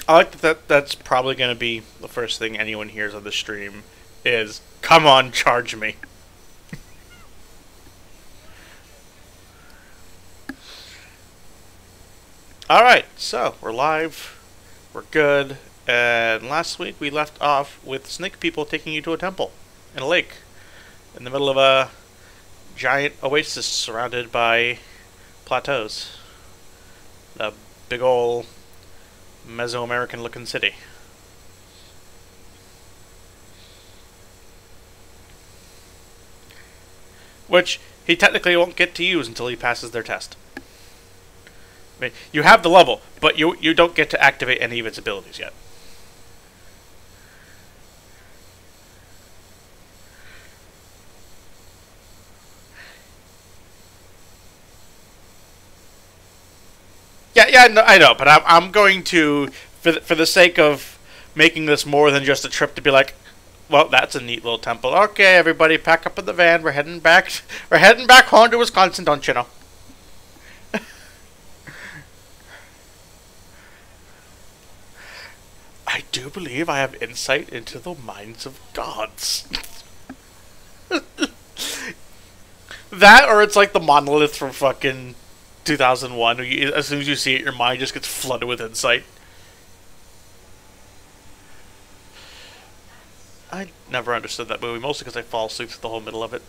I like that's probably going to be the first thing anyone hears on the stream is, come on, charge me. Alright, so we're live, we're good, and last week we left off with snake people taking you to a temple in a lake in the middle of a giant oasis surrounded by plateaus. A big ol' Mesoamerican looking city. Which he technically won't get to use until he passes their test. I mean, you have the level, but you don't get to activate any of its abilities yet. Yeah, no, I know, but I'm going to, for the sake of making this more than just a trip, to be like, well, that's a neat little temple. Okay, everybody, pack up in the van. We're heading back. We're heading back home to Wisconsin, don't you know? I do believe I have insight into the minds of gods. That, or it's like the monolith from fucking 2001. As soon as you see it, your mind just gets flooded with insight. I never understood that movie, mostly because I fall asleep through the whole middle of it.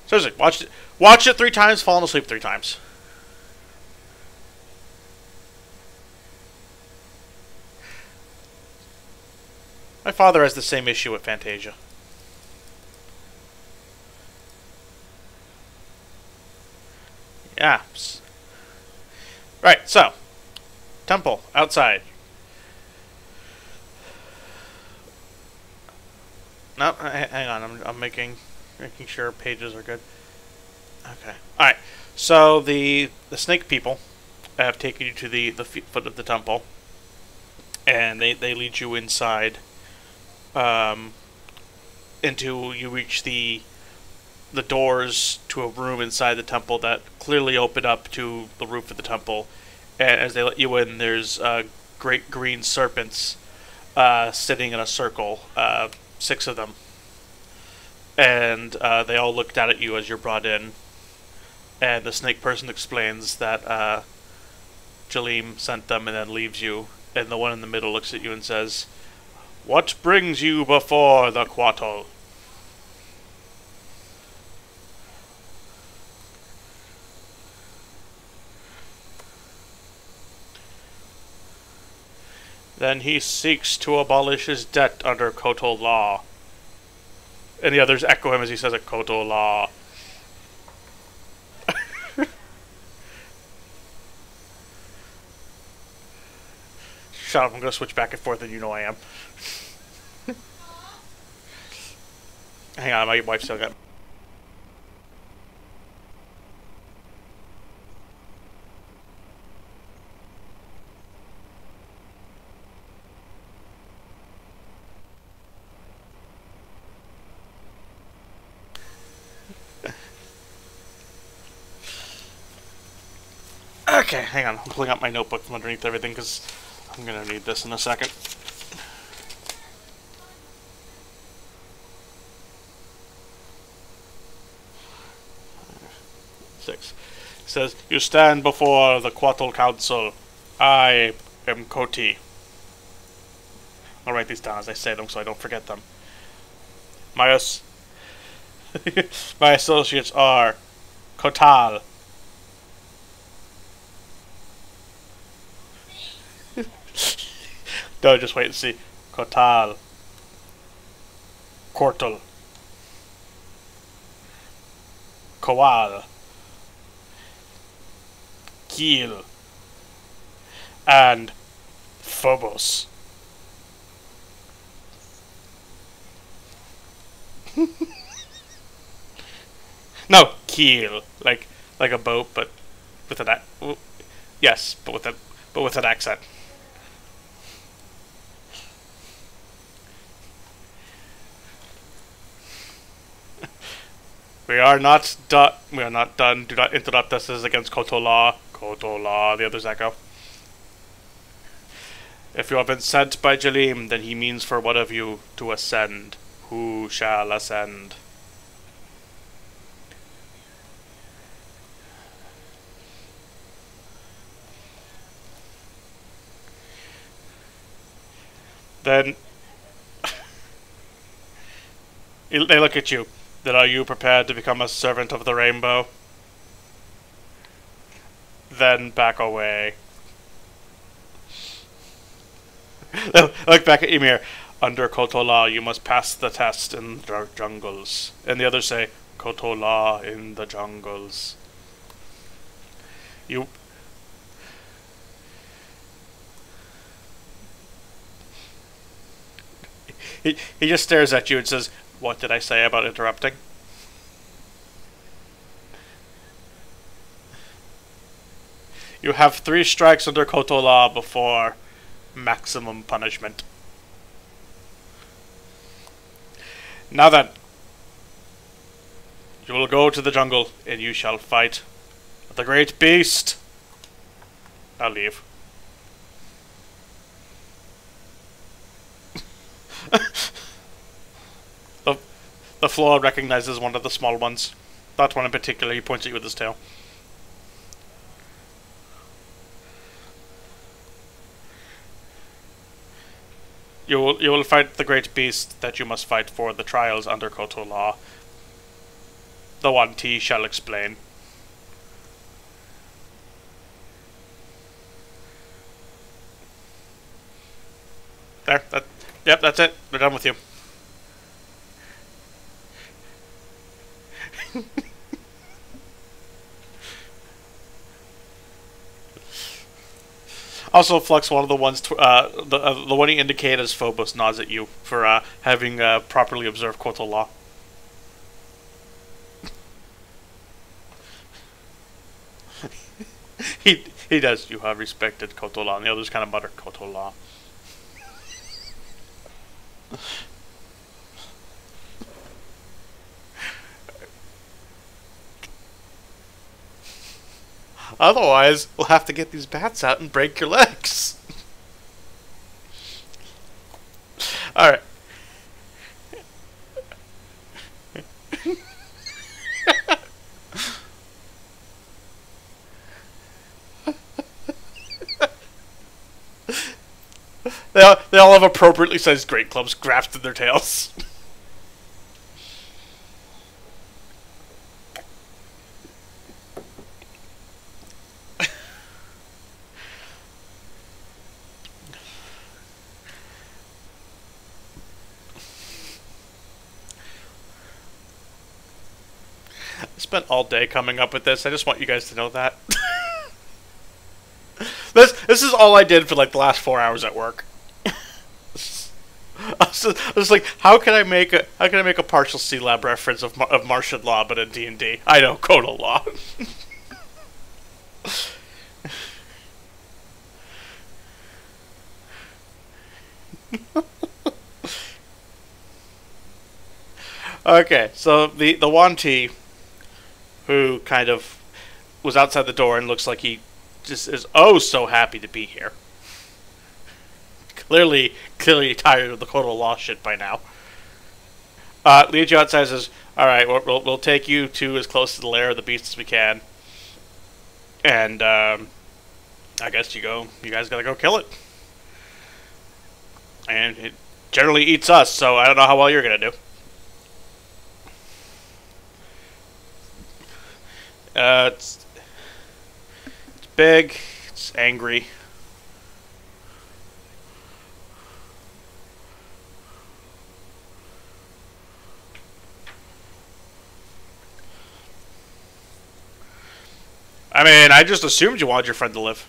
Seriously, watch it 3 times, falling asleep 3 times. My father has the same issue with Fantasia. Yeah. Right, so. Temple, outside. No, hang on, I'm making sure pages are good. Okay. Alright, so the snake people have taken you to the foot of the temple. And they lead you inside. Until you reach the doors to a room inside the temple that clearly open up to the roof of the temple, and as they let you in, there's great green serpents sitting in a circle, 6 of them, and they all look down at you as you're brought in, and the snake person explains that Jaleem sent them and then leaves you, and the one in the middle looks at you and says, "What brings you before the Quattle?" Then he seeks to abolish his debt under Koto law. And the others echo him as he says it, Koto law. Shut up, I'm gonna switch back and forth and you know I am. Hang on, my wife still got... Okay, hang on. I'm pulling out my notebook from underneath everything because I'm going to need this in a second. Six. It says, "You stand before the Quattle Council. I am Koti." I'll write these down as I say them so I don't forget them. My associates are Kotal. No, just wait and see. Kotal. Kortal. Koal. Keel. And Phobos. No, keel, like a boat, but with an yes, but with an accent. We are not done. We are not done. Do not interrupt us. This is against Koto law. Koto law. The others echo. If you have been sent by Jalim, then he means for one of you to ascend. Who shall ascend? Then they look at you. Then are you prepared to become a servant of the rainbow? Then back away. Look back at Ymir. Under Kotola, you must pass the test in the jungles. And the others say, Kotola in the jungles. You... He just stares at you and says, what did I say about interrupting? You have 3 strikes under Kotola before maximum punishment. Now then, you will go to the jungle and you shall fight the great beast. I'll leave. The floor recognizes one of the small ones. That one in particular, he points at you with his tail. You will fight the great beast that you must fight for the trials under Koto law. The one T shall explain. There, yep, that's it. We're done with you. Also, Flux, one of the ones, the one he indicated as Phobos, nods at you for having properly observed Koto law. he does. You have respected Koto law, and the others kind of mutter Koto law. Otherwise, we'll have to get these bats out and break your legs. Alright. They all have appropriately sized great clubs grafted in their tails. I spent all day coming up with this. I just want you guys to know that. This is all I did for like the last 4 hours at work. I was like, how can I make a partial C lab reference of Martian law, but in D&D? I know Koto law. Okay, so the Wanti, who kind of was outside the door and looks like he just is oh so happy to be here. Clearly tired of the Koto law shit by now. Leads you outside and says, alright, we'll take you to as close to the lair of the beast as we can. And, I guess you guys gotta go kill it. And it generally eats us, so I don't know how well you're gonna do. It's big, it's angry. I mean, I just assumed you wanted your friend to live.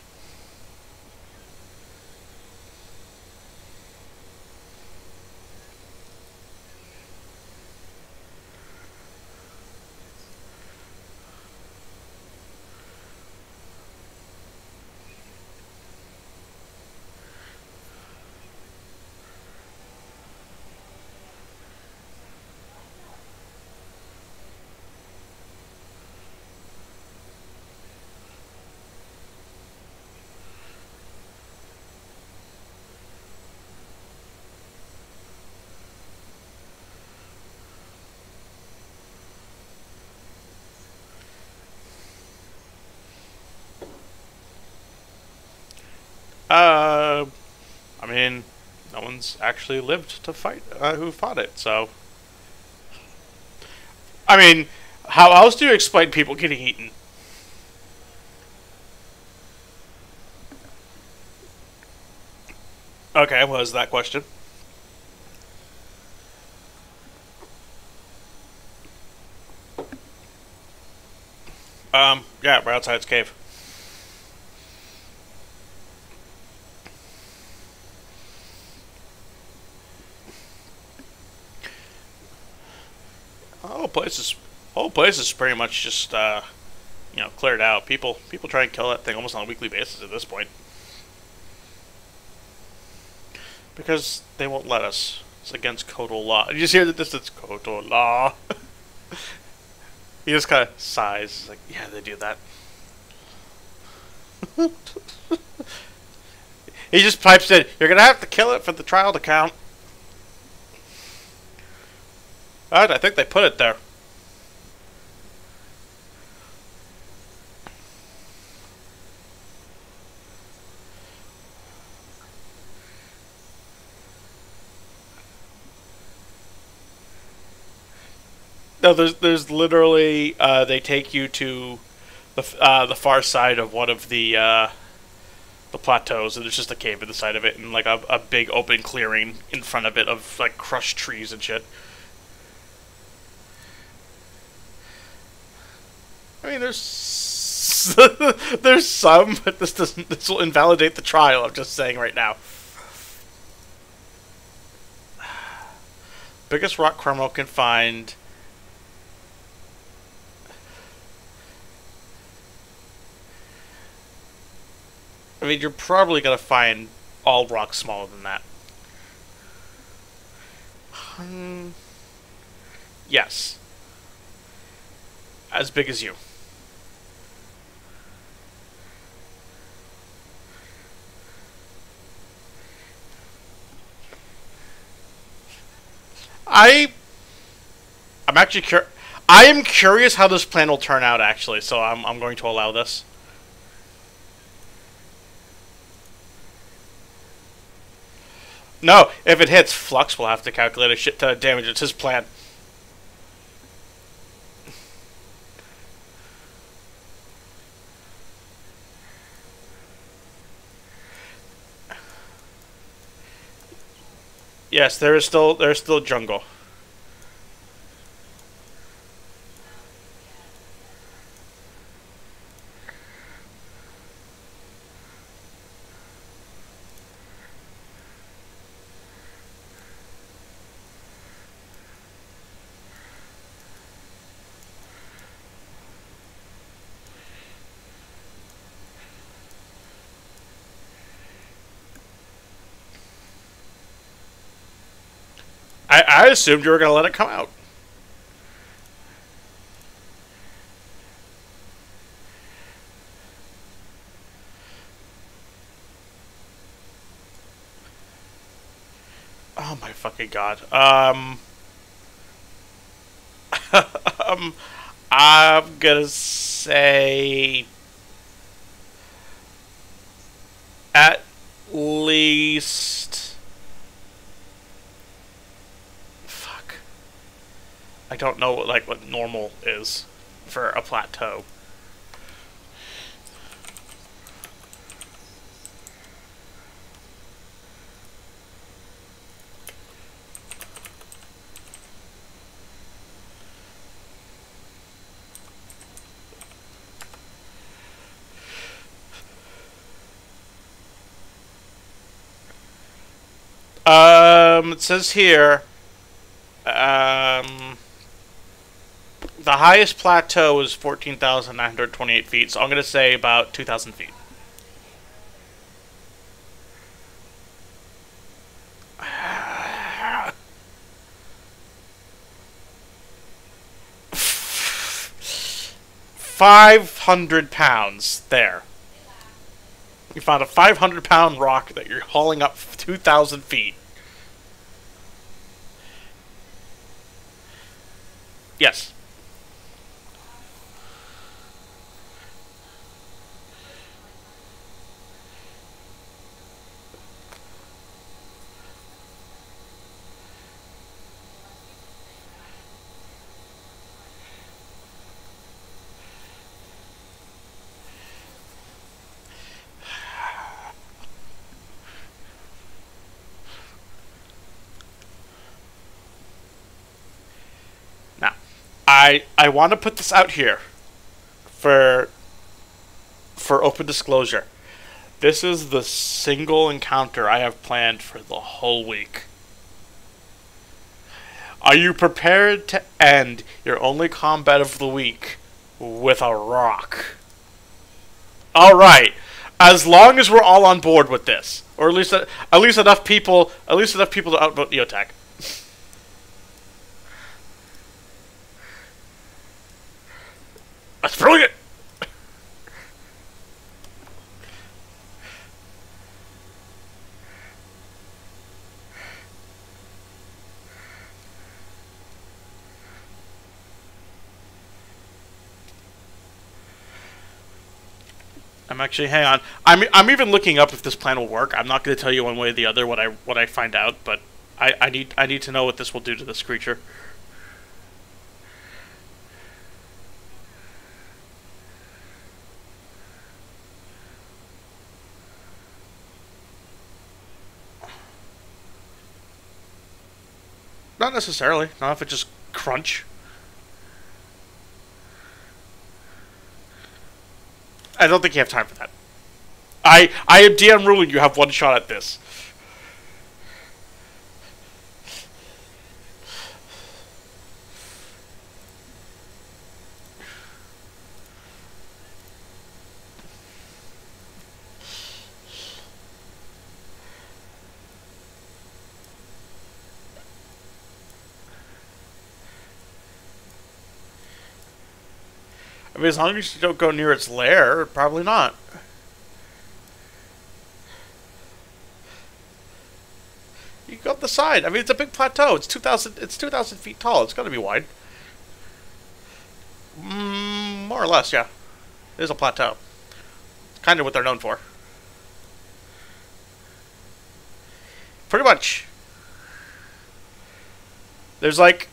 mean, no one's actually lived to fight who fought it, so. I mean, how else do you explain people getting eaten? Okay, what was that question? Yeah, right outside its cave. Whole place is pretty much just cleared out. People try and kill that thing almost on a weekly basis at this point because they won't let us. It's against Kotal law. Did you just hear that this is Kotal law? He just kind of sighs. He's like, yeah, they do that. He just pipes in, you're gonna have to kill it for the trial to count. Alright, I think they put it there. No, there's literally they take you to the far side of one of the plateaus, and there's just a cave at the side of it, and like a big open clearing in front of it of like crushed trees and shit. I mean, there's there's some, but this will invalidate the trial. I'm just saying right now. Biggest rock criminal can find. I mean, you're probably gonna find all rocks smaller than that. Yes. As big as you. I'm actually I am curious how this plan will turn out, actually, so I'm going to allow this. No, if it hits, Flux will have to calculate a shit ton of damage. It's his plan. Yes, there's still jungle. I assumed you were going to let it come out. Oh my fucking god. I'm gonna say at least. Fuck. I don't know what normal is for a plateau. It says here, the highest plateau is 14,928 feet, so I'm going to say about 2,000 feet. £500 there. You found a 500-pound rock that you're hauling up 2,000 feet. Yes. I want to put this out here for open disclosure. This is the single encounter I have planned for the whole week. Are you prepared to end your only combat of the week with a rock? Alright. As long as we're all on board with this. Or at least enough people to outvote Neotech. That's brilliant! I'm actually, hang on. I'm even looking up if this plan will work. I'm not going to tell you one way or the other what I find out, but I need to know what this will do to this creature. Not necessarily. Not if it just crunch. I don't think you have time for that. I am DM ruling you have one shot at this. I mean, as long as you don't go near its lair, probably not. You can go up the side. I mean, it's a big plateau. It's 2,000 feet tall. It's got to be wide. More or less, yeah. It is a plateau. It's kind of what they're known for. Pretty much. There's like,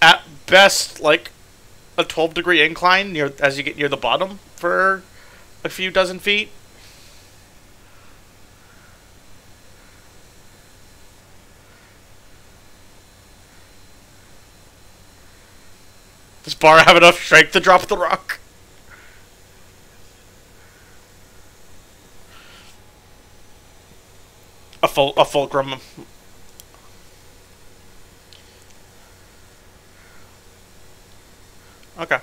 at best, like a 12-degree incline near as you get near the bottom for a few dozen feet. Does Bar have enough strength to drop the rock? A fulcrum. Okay.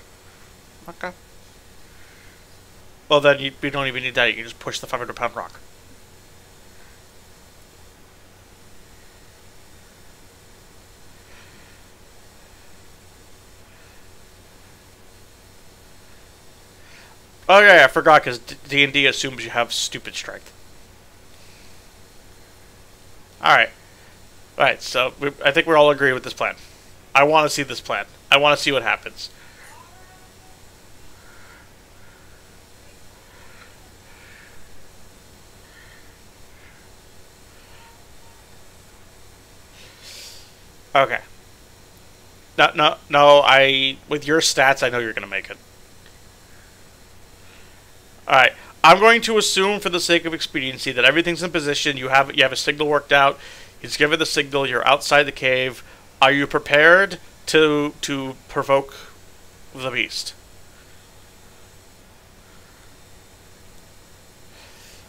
Okay. Well, then we don't even need that. You can just push the 500-pound rock. Oh yeah, I forgot because D&D assumes you have stupid strength. All right. So I think we're all agree with this plan. I want to see this plan. I want to see what happens. Okay. No. With your stats, I know you're gonna make it. All right. I'm going to assume, for the sake of expediency, that everything's in position. You have a signal worked out. He's given the signal. You're outside the cave. Are you prepared to provoke the beast?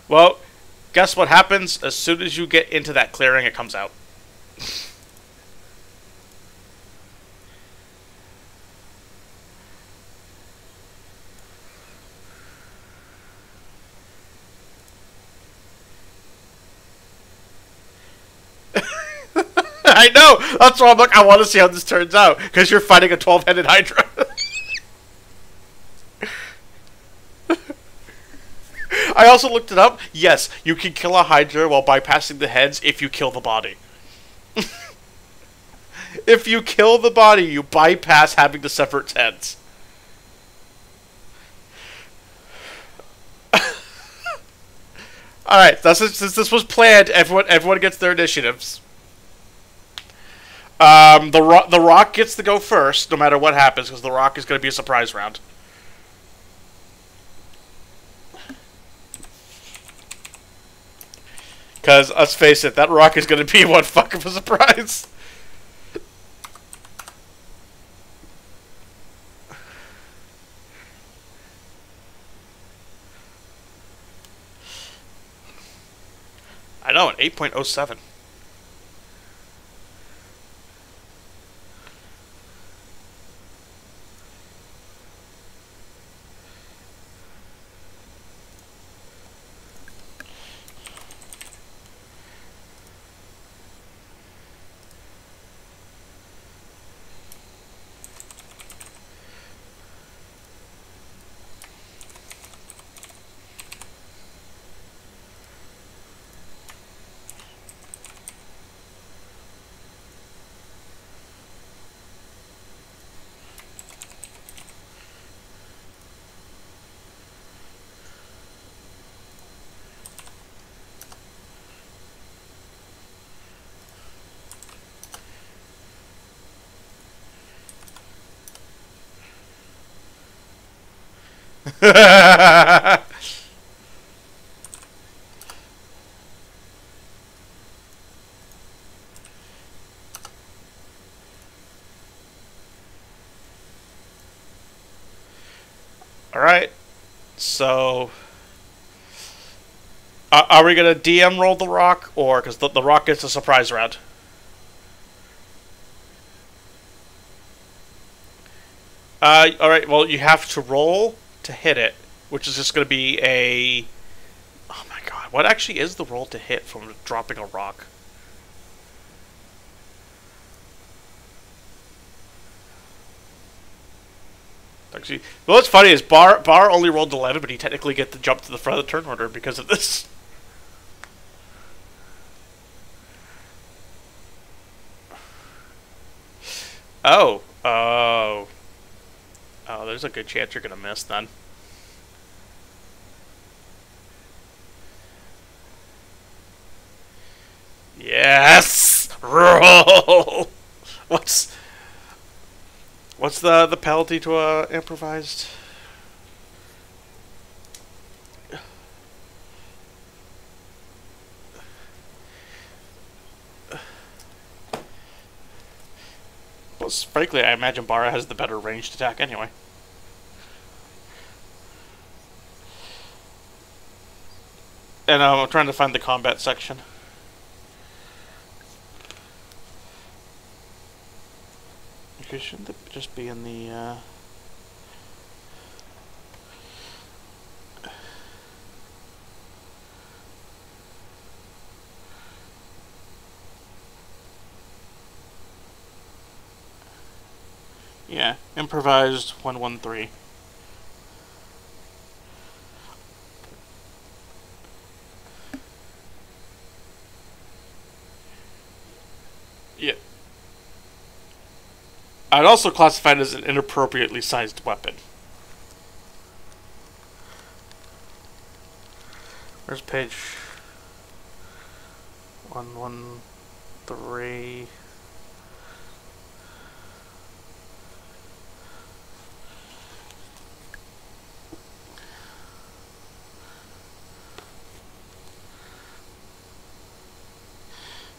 Well, guess what happens? As soon as you get into that clearing, it comes out. I know! That's why I'm like, I want to see how this turns out. Because you're fighting a 12-headed Hydra. I also looked it up. Yes, you can kill a Hydra while bypassing the heads if you kill the body. If you kill the body, you bypass having to sever its heads. Alright, since this was planned, everyone gets their initiatives. The rock gets to go first, no matter what happens, because the rock is going to be a surprise round. Because, let's face it, that rock is going to be one fuck of a surprise. know, an 8.07. Alright, so... are we gonna DM roll the rock, or... Because the rock gets a surprise round. Alright, well, you have to roll to hit it, which is just gonna be a... Oh my god, what actually is the roll to hit from dropping a rock? Actually, well, what's funny is Bar only rolled 11, but he technically gets to jump to the front of the turn order because of this. Oh, oh, oh! There's a good chance you're gonna miss then. Yes, roll. What's the penalty to a improvised? Well, frankly, I imagine Bara has the better ranged attack anyway. And I'm trying to find the combat section. Okay, shouldn't it just be in the, Yeah, improvised 113. Yeah. I'd also classify it as an inappropriately sized weapon. Where's page 113?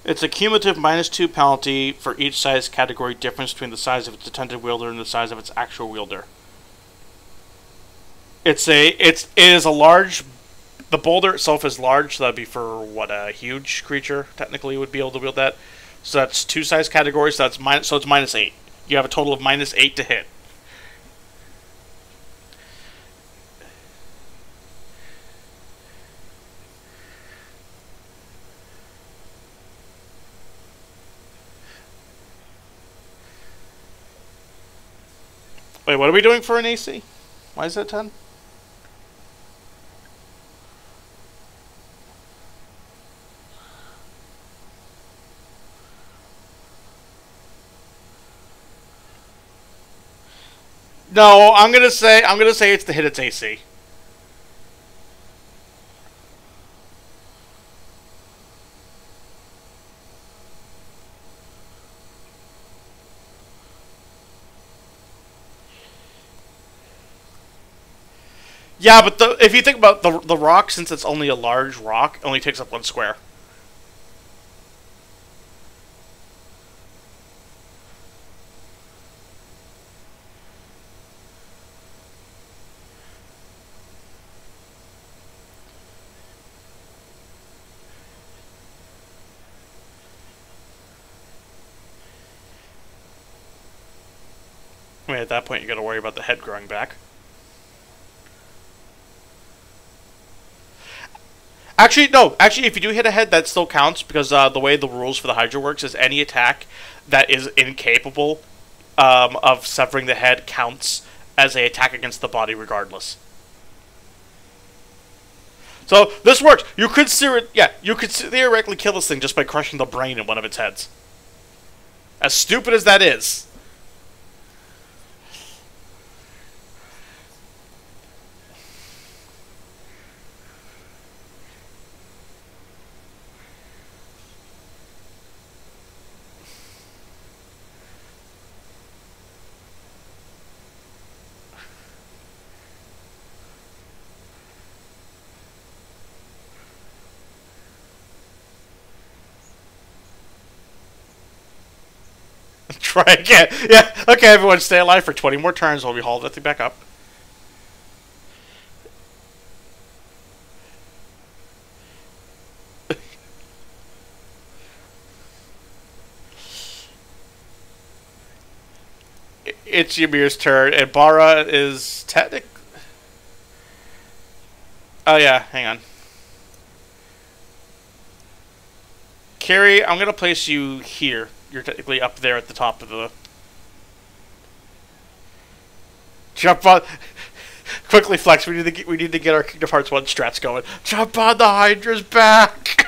It's a cumulative -2 penalty for each size category difference between the size of its attempted wielder and the size of its actual wielder. It is a large. The boulder itself is large, so that'd be for what a huge creature technically would be able to wield that. So that's 2 size categories. So it's -8. You have a total of -8 to hit. Wait, what are we doing for an AC? Why is that 10? No, I'm gonna say it's to hit its AC. Yeah, but if you think about the rock, since it's only a large rock, it only takes up 1 square. mean, at that point, you got to worry about the head growing back. Actually, no. Actually, if you do hit a head, that still counts because the way the rules for the Hydra works is any attack that is incapable of severing the head counts as an attack against the body, regardless. So this works. You could theoretically kill this thing just by crushing the brain in one of its heads. As stupid as that is. Try again. Yeah. Okay, everyone, stay alive for 20 more turns while we haul that thing back up. It's Ymir's turn, and Bara is technically... Oh, yeah, hang on. Carrie, I'm going to place you here. You're technically up there at the top of the... Jump on... Quickly, Flex, we need to get our Kingdom Hearts 1 strats going. Jump on the Hydra's back!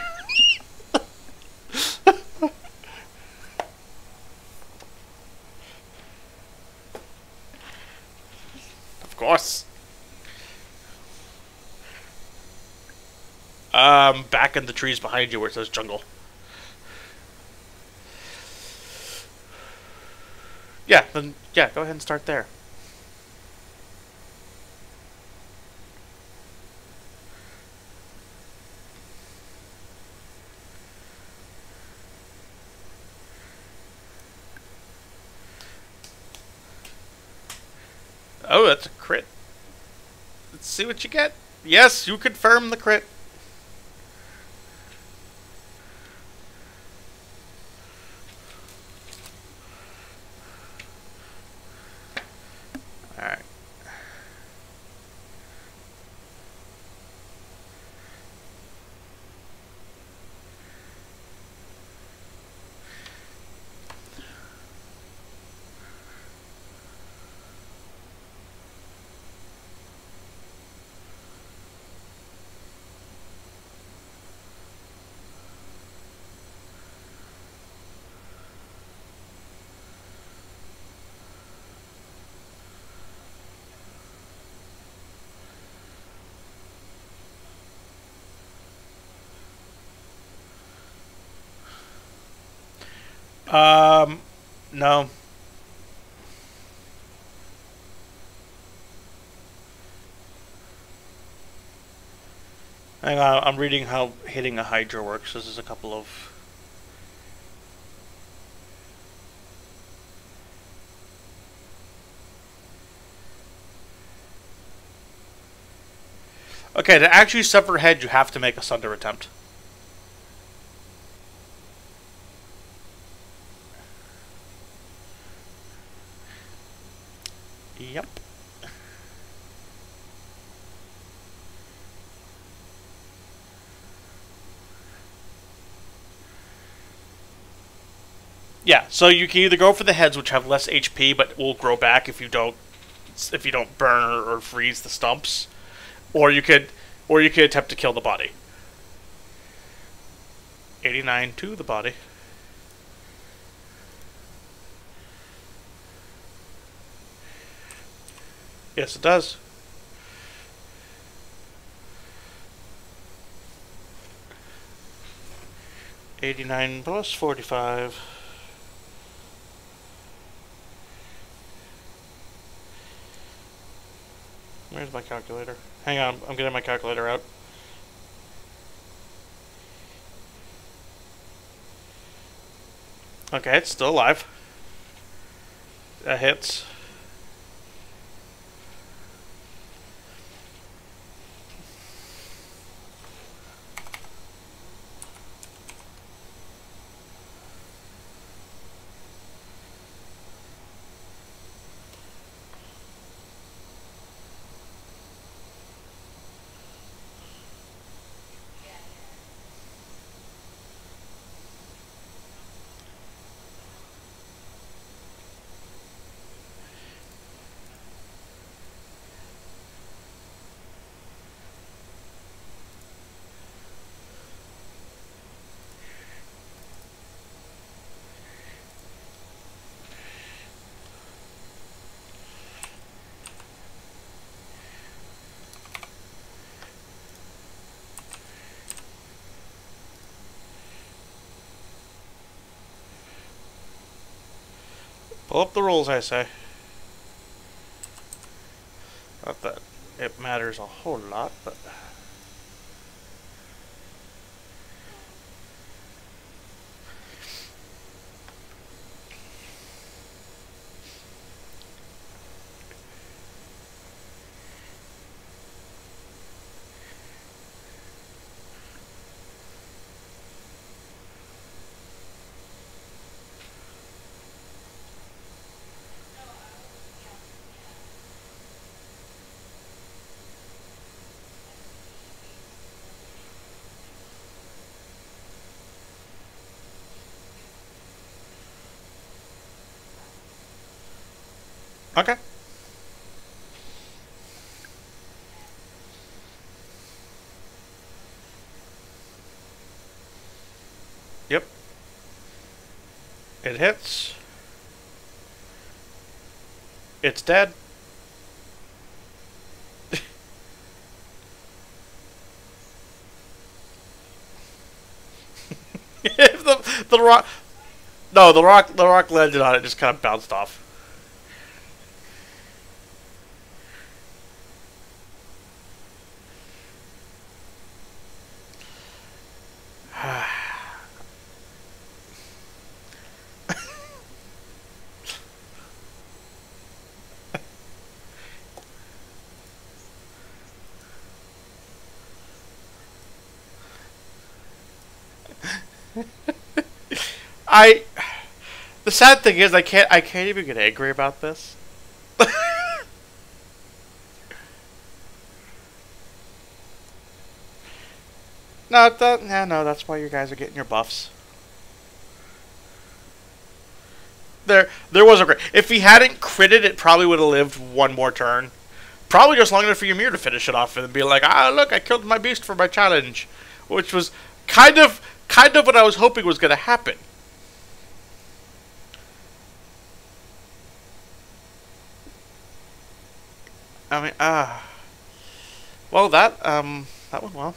Of course. Back in the trees behind you where it says jungle. Yeah, then, yeah, go ahead and start there. Oh, that's a crit. Let's see what you get. Yes, you confirm the crit. Alright. No. Hang on, I'm reading how hitting a Hydra works. This is a couple of... Okay, to actually sever head, you have to make a Sunder attempt. Yep. Yeah, so you can either go for the heads, which have less HP but will grow back if you don't burn or freeze the stumps, or you could attempt to kill the body. 89 to the body. Yes, it does. $89 plus 45. Where's my calculator? Hang on, I'm getting my calculator out. Okay, it's still alive. That hits. Pull up the rules, I say. Not that it matters a whole lot, but... Okay. Yep. It hits. It's dead. the rock... No, the rock landed on it, just kind of bounced off. The sad thing is I can't even get angry about this. No, that's why you guys are getting your buffs. There was a great... If he hadn't critted, it probably would have lived one more turn. Probably just long enough for Ymir to finish it off and be like, ah, look, I killed my beast for my challenge. Which was kind of what I was hoping was going to happen. I mean, well, that went well.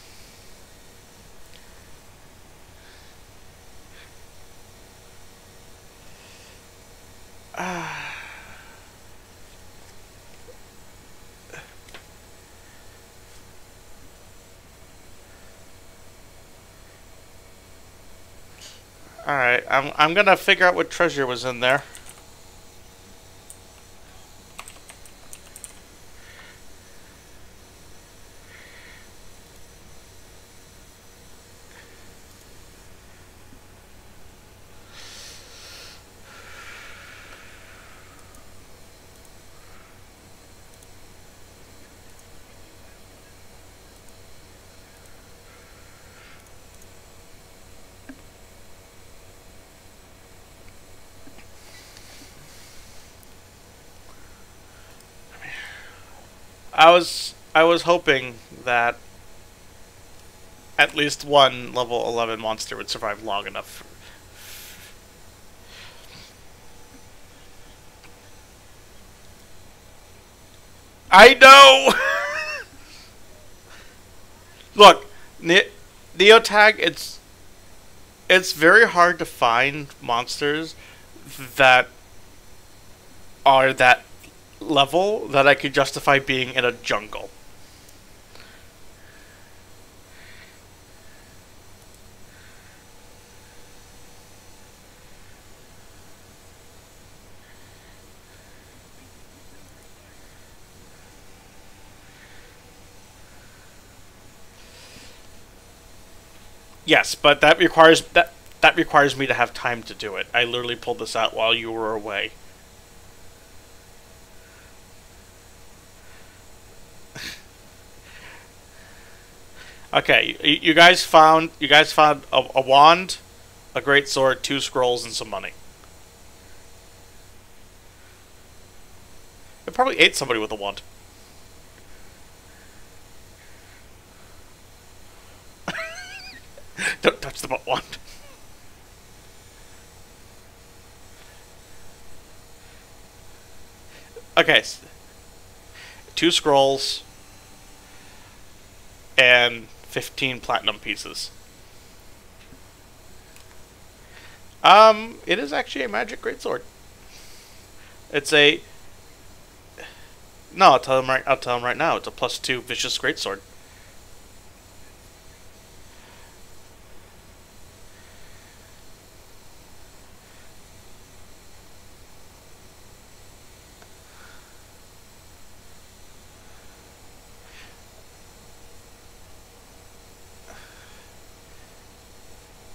Alright, I'm gonna figure out what treasure was in there. I was hoping that at least one level 11 monster would survive long enough. I know. Look, Neotag, it's very hard to find monsters that are that level that I could justify being in a jungle. Yes, but that requires me to have time to do it. I literally pulled this out while you were away. Okay, you guys found a wand, a great sword, 2 scrolls, and some money. I probably ate somebody with a wand. Don't touch the butt wand. Okay, 2 scrolls and 15 platinum pieces. It is actually a magic greatsword. It's a... No, I'll tell him right now. It's a +2 vicious greatsword.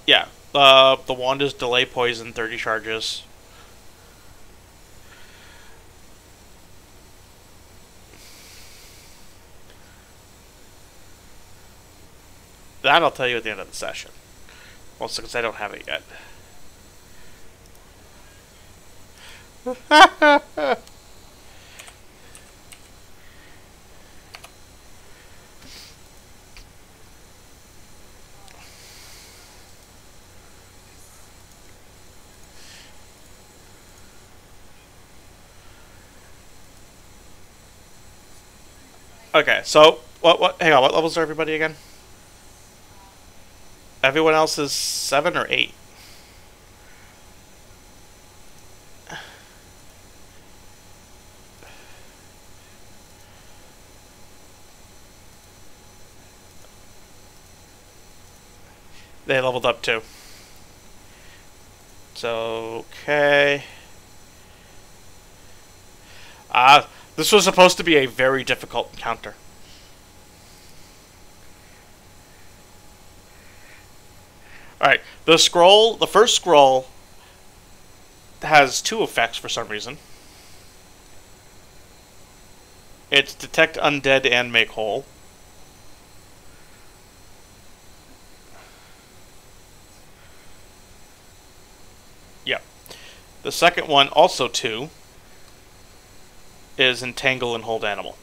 Yeah. The wand is delay poison, 30 charges. That I'll tell you at the end of the session. Well, since I don't have it yet. Okay, so hang on, what levels are everybody again? Everyone else is 7 or 8. They leveled up too. So, okay. This was supposed to be a very difficult encounter. Alright, the first scroll has 2 effects for some reason. It's detect undead and make whole. Yep. The second one, also 2, is entangle and hold animal.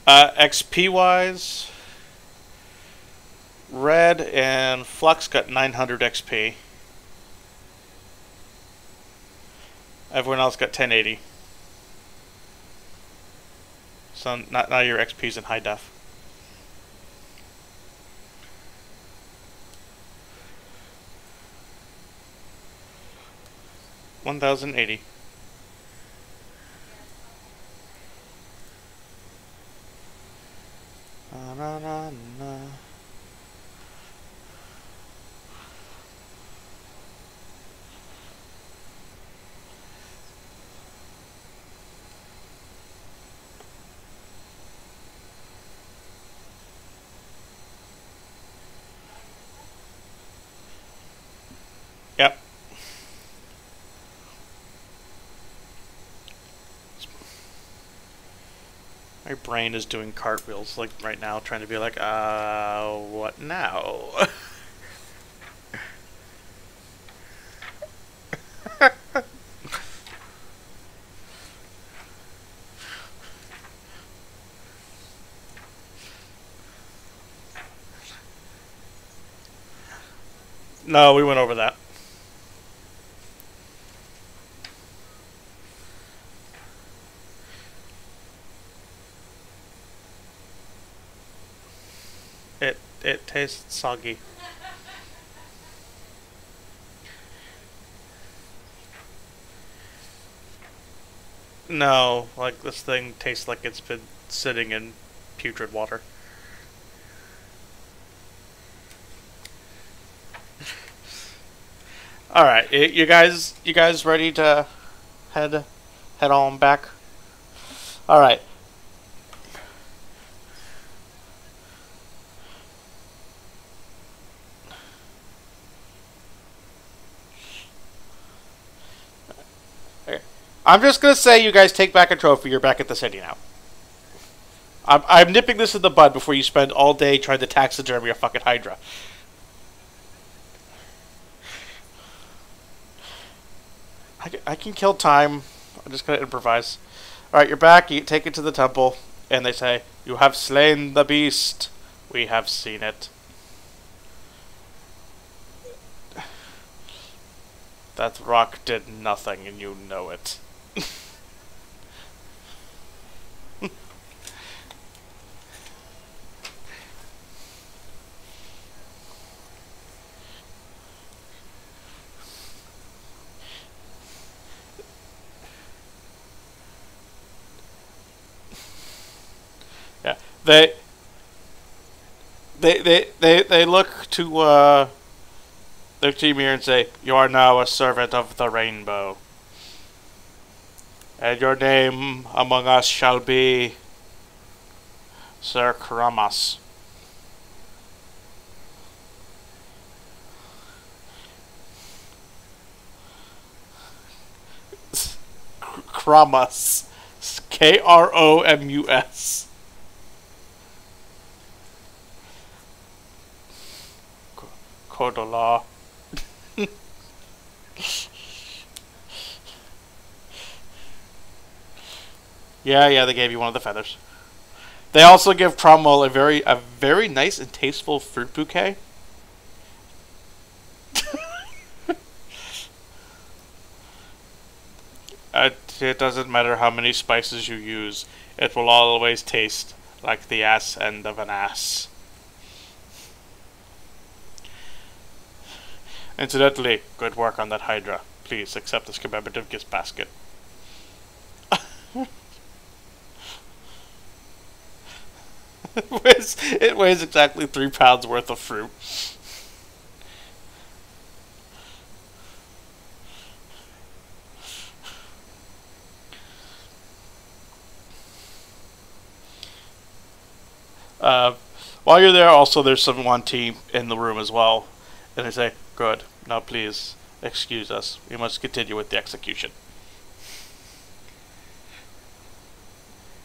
XP wise, Red and Flux got 900 XP. Everyone else got 1080. So now your XP's in high def. $1,080. Na, na, na. Yep. My brain is doing cartwheels like right now, trying to be like, what now? No, we went over that. It tastes soggy. No, like this thing tastes like it's been sitting in putrid water. All right, you guys ready to head on back? All right. I'm just gonna say you guys take back a trophy. You're back at the city now. I'm nipping this in the bud before you spend all day trying to taxidermy a fucking Hydra. I can kill time. I'm just gonna improvise. Alright, you're back. You take it to the temple, and they say, "You have slain the beast. We have seen it." That rock did nothing, and you know it. They they look to Ymir and say, "You are now a servant of the rainbow, and your name among us shall be Sir Kramas." Kramas. Kromus. Kodola. Yeah, they gave you one of the feathers. They also give Cromwell a very nice and tasteful fruit bouquet. It doesn't matter how many spices you use, it will always taste like the ass end of an ass. Incidentally, good work on that Hydra. Please accept this commemorative gift basket. It weighs exactly 3 pounds worth of fruit. While you're there, also there's one team in the room as well, and they say, "Good. Now please excuse us. We must continue with the execution.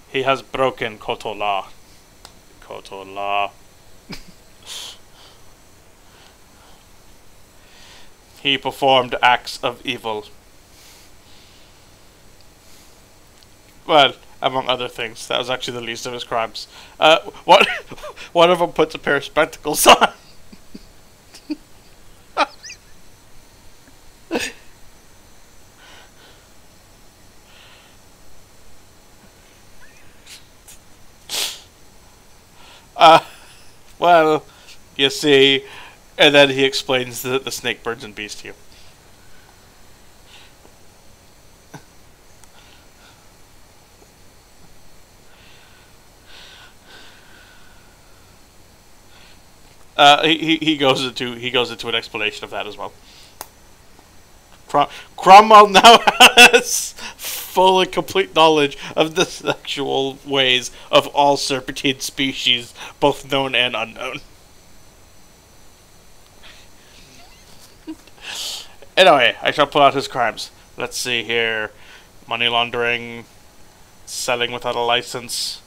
He has broken Kotola." Kotola. He performed acts of evil. Well, among other things, that was actually the least of his crimes. One of them puts a pair of spectacles on. Well, you see, and then he explains the snake, birds, and bees to you. He goes into an explanation of that as well. Cromwell now has full and complete knowledge of the sexual ways of all serpentine species, both known and unknown. Anyway, I shall pull out his crimes. Let's see here. Money laundering, selling without a license,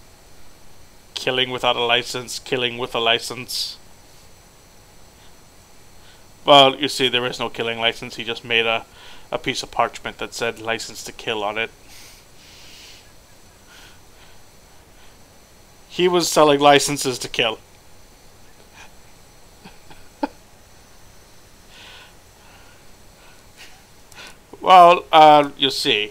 killing without a license, killing with a license. Well, you see, there is no killing license. He just made a piece of parchment that said license to kill on it. He was selling licenses to kill. Well, you see,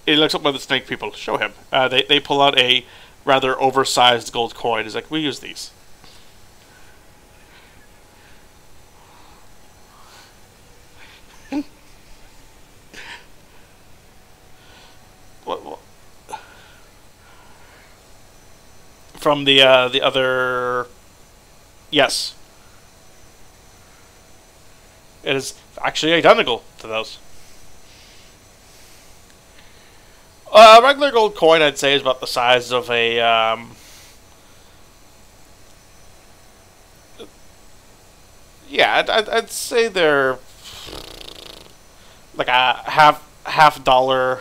he looks up by the snake people. Show him. They pull out a rather oversized gold coin. He's like, "We use these." From the other, yes, it is actually identical to those. A regular gold coin, I'd say, is about the size of a yeah, I'd say they're like a half dollar.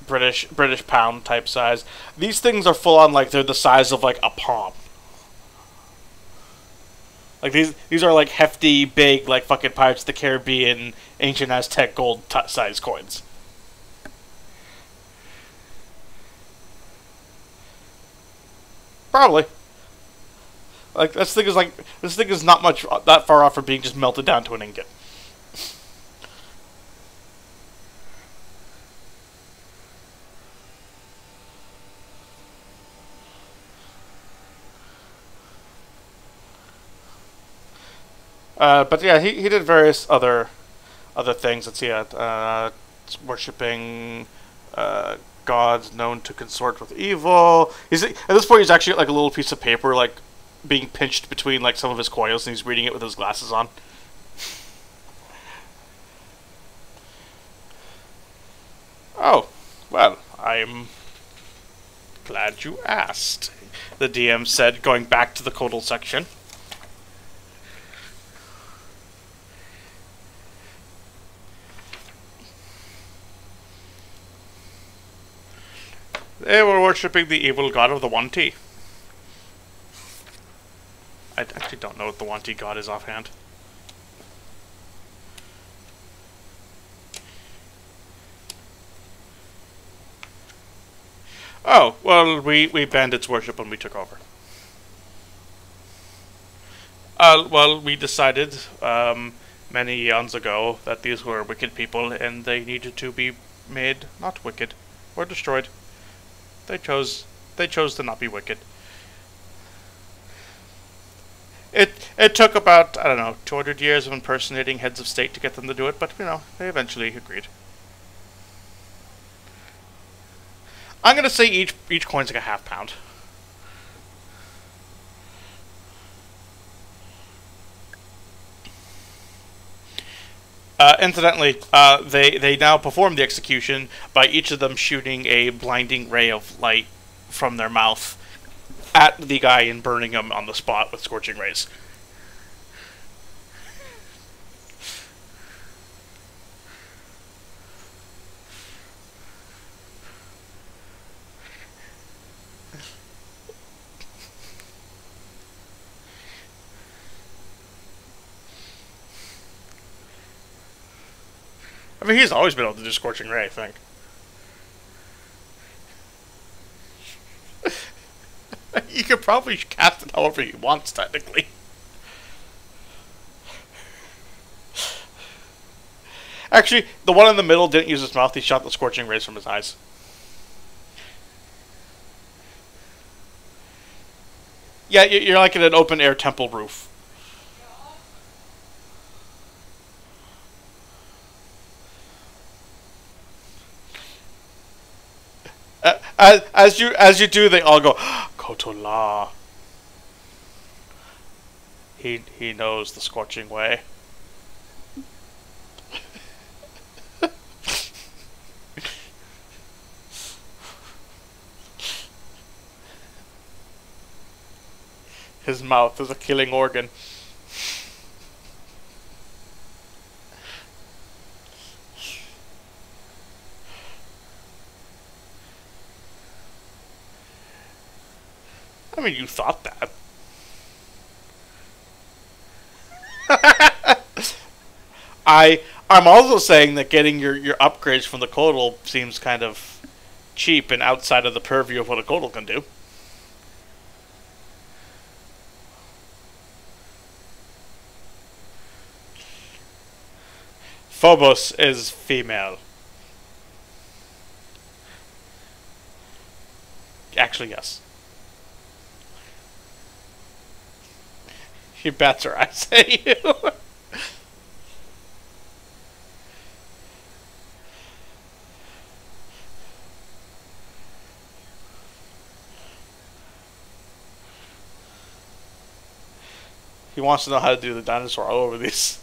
British pound type size. These things are full on, like, they're the size of like a palm. Like these are like hefty, big, like fucking Pirates of the Caribbean, ancient Aztec gold size coins. Probably. Like this thing is not much that far off from being just melted down to an ingot. But yeah, he did various other things. Let's see, worshipping god known to consort with evil. At this point, he's actually got, like, a little piece of paper, like, being pinched between, like, some of his coils, and he's reading it with his glasses on. Oh, well, I'm glad you asked, the DM said, going back to the Codal section. They were worshipping the evil god of the Wanti. I actually don't know what the Wanti god is offhand. Oh, well, we banned its worship when we took over. Well, we decided, many eons ago that these were wicked people and they needed to be made not wicked or destroyed. They chose to not be wicked. It took about, I don't know, 200 years of impersonating heads of state to get them to do it, but, you know, they eventually agreed. I'm gonna say each coin's like a £0.5. Incidentally, they now perform the execution by each of them shooting a blinding ray of light from their mouth at the guy and burning him on the spot with scorching rays. I mean, he's always been able to do scorching ray, I think. You could probably cast it however he wants, technically. Actually, the one in the middle didn't use his mouth, he shot the scorching rays from his eyes. Yeah, you're like in an open-air temple roof. As you do, they all go, Kotola. He knows the scorching way. His mouth is a killing organ. I mean, you thought that. I'm also saying that getting your upgrades from the Codal seems kind of cheap and outside of the purview of what a Codal can do. Phobos is female. Actually, yes. She bats her eyes at you. He wants to know how to do the dinosaur all over these.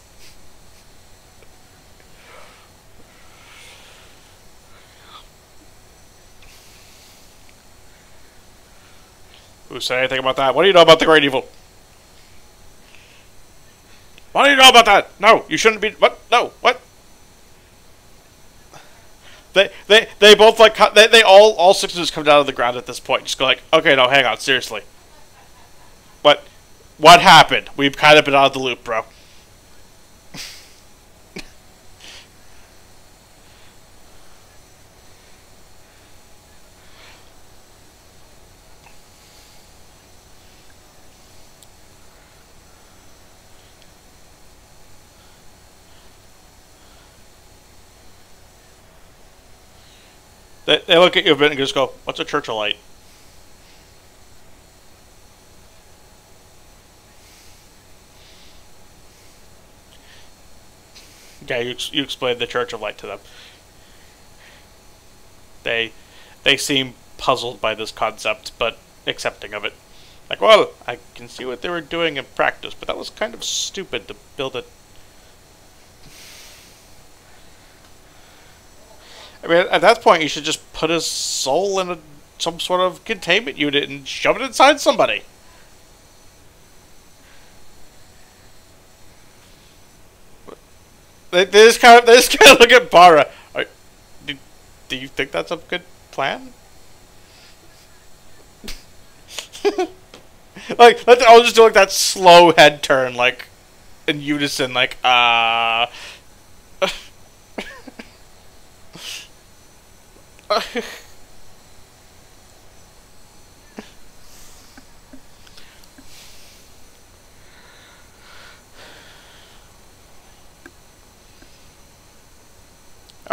Who said anything about that? What do you know about the Great Evil? What do you know about that? No, you shouldn't be. What? No, what? They both like they all six of us come down to the ground at this point. Just go like, okay, no, hang on, seriously. What happened? We've kind of been out of the loop, bro. They look at you a bit and just go, what's a Churchill light? Yeah, you explained the Church of Light to them. they seem puzzled by this concept, but accepting of it. Like, well, I can see what they were doing in practice, but that was kind of stupid to build it. I mean, at that point, you should just put his soul in some sort of containment unit and shove it inside somebody. They just kind of look at Bara. Do you think that's a good plan? Like, I'll just do like that slow head turn, like in unison, like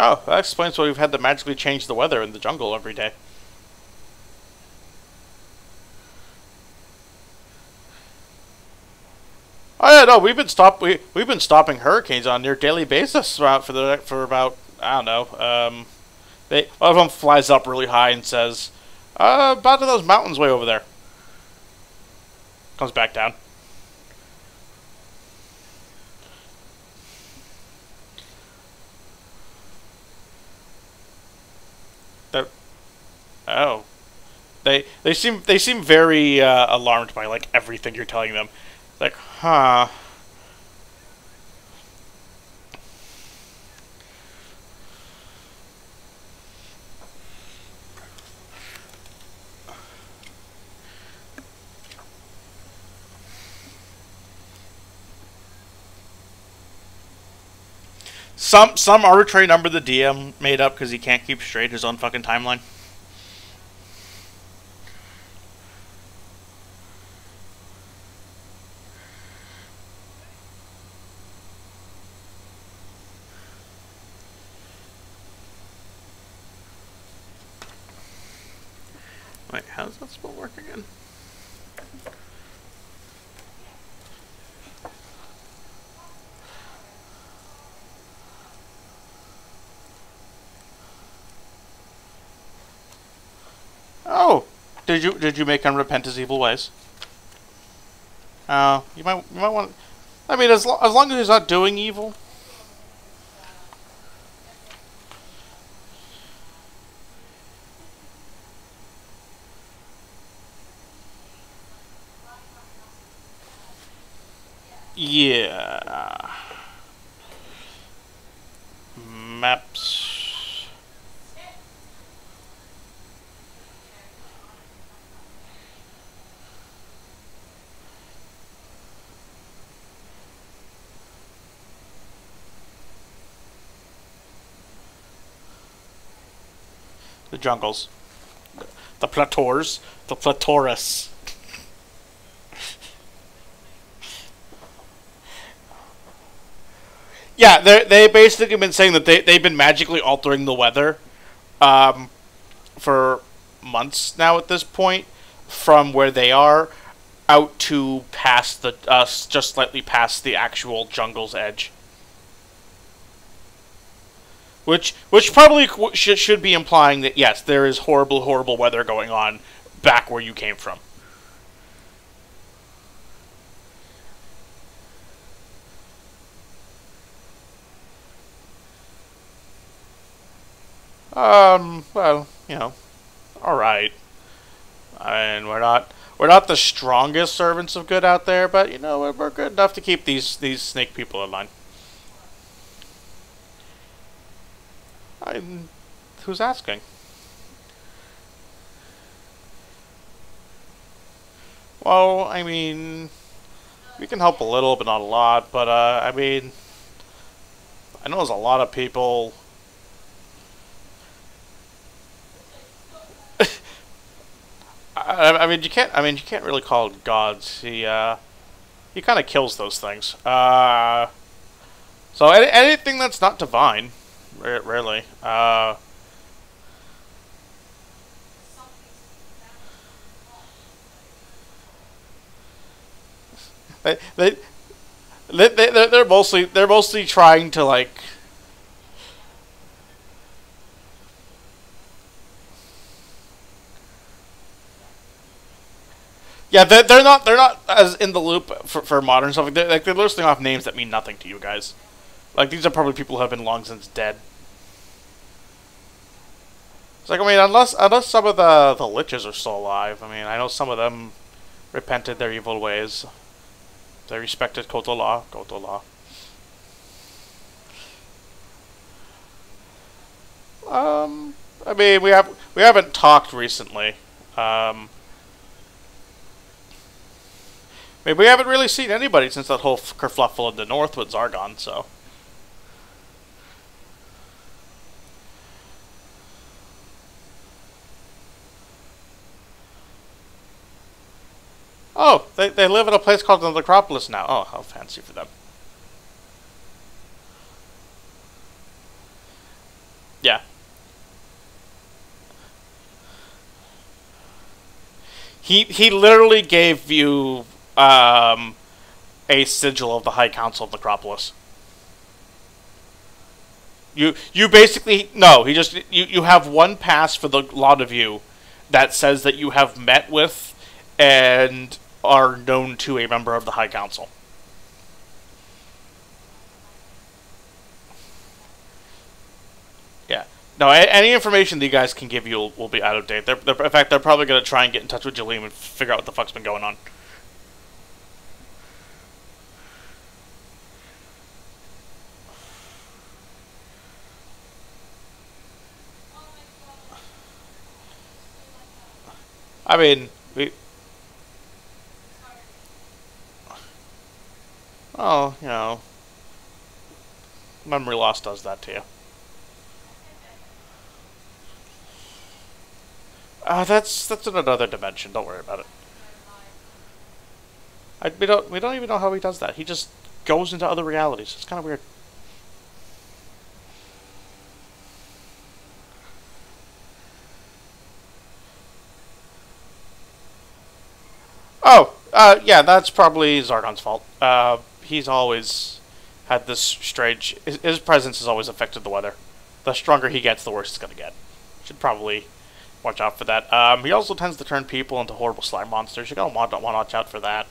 Oh, that explains why we've had to magically change the weather in the jungle every day. Oh yeah, no, we've been stopping hurricanes on a near daily basis for about I don't know. One of them flies up really high and says, about to those mountains way over there." Comes back down. They're, oh, they seem very alarmed by like everything you're telling them. Like, huh. Some arbitrary number the DM made up because he can't keep straight his own fucking timeline. Wait, how does that spell work again? Oh, did you make him repent his evil ways? You might want. I mean, as long as he's not doing evil. Yeah. Maps. The jungles. The plateaus. The plateaurus. Yeah, they basically been saying that they've been magically altering the weather for months now at this point, from where they are out to past the just slightly past the actual jungle's edge. Which probably should be implying that yes, there is horrible weather going on back where you came from. Well, you know, all right. And we're not the strongest servants of good out there, but you know we're good enough to keep these snake people in line. Who's asking? Well, I mean, we can help a little, but not a lot. But I mean, I know there's a lot of people. I mean, you can't. I mean, you can't really call it gods. He kind of kills those things. So anything that's not divine, really. They're mostly trying to like. Yeah, they're not as in the loop for modern stuff. They're listing off names that mean nothing to you guys. Like, these are probably people who have been long since dead. It's like, I mean, unless some of the liches are still alive. I mean, I know some of them repented their evil ways. They respected Kotola. Kotola. I mean, we haven't talked recently. I mean, we haven't really seen anybody since that whole kerfluffle in the north with Zargon, so. Oh, they live in a place called the Necropolis now. Oh, how fancy for them. Yeah. He literally gave you a sigil of the High Council of Necropolis. You basically no. He just you have one pass for the lot of you that says that you have met with and are known to a member of the High Council. Yeah. No, any information that you guys can give you will be out of date. In fact, they're probably going to try and get in touch with Jaleem and figure out what the fuck's been going on. I mean, oh, you know, memory loss does that to you. That's in another dimension. Don't worry about it. We don't even know how he does that. He just goes into other realities. It's kind of weird. Oh, yeah, that's probably Zargon's fault. He's always had this strange. His presence has always affected the weather. The stronger he gets, the worse it's gonna get. Should probably watch out for that. He also tends to turn people into horrible slime monsters. You gotta want to watch out for that.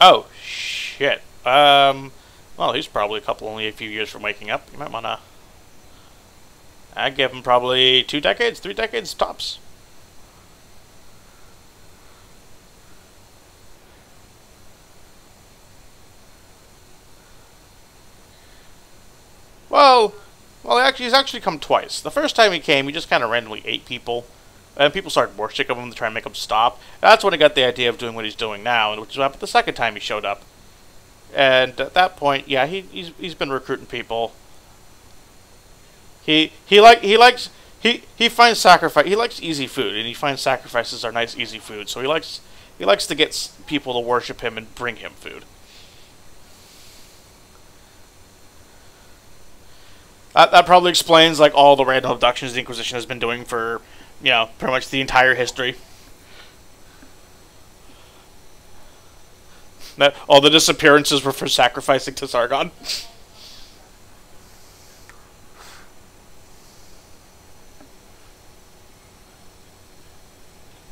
Oh shit. Well, he's probably only a few years from waking up. You might wanna. I'd give him probably 2 decades, 3 decades tops. He's actually come twice. The first time he came, he just kind of randomly ate people, and people started worshipping him to try and make him stop. That's when he got the idea of doing what he's doing now, which is what happened the second time he showed up. And at that point, yeah, he's been recruiting people. He finds sacrifice. He likes easy food, and he finds sacrifices are nice, easy food. So he likes to get people to worship him and bring him food. That probably explains like all the random abductions the Inquisition has been doing for, you know, pretty much the entire history. That all the disappearances were for sacrificing to Sargon.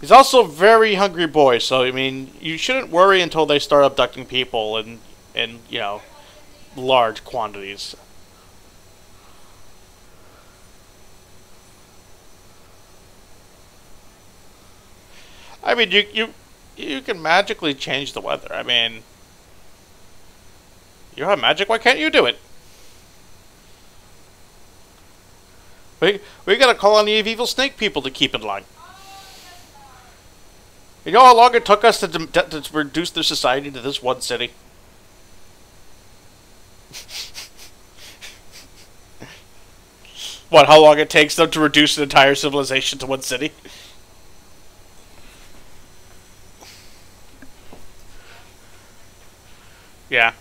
He's also a very hungry boy, so I mean, you shouldn't worry until they start abducting people in you know, large quantities. I mean, you can magically change the weather. I mean, you have magic. Why can't you do it? We gotta call on the evil snake people to keep in line. You know how long it took us to reduce their society to this one city? What? How long it takes them to reduce an entire civilization to one city? Yeah.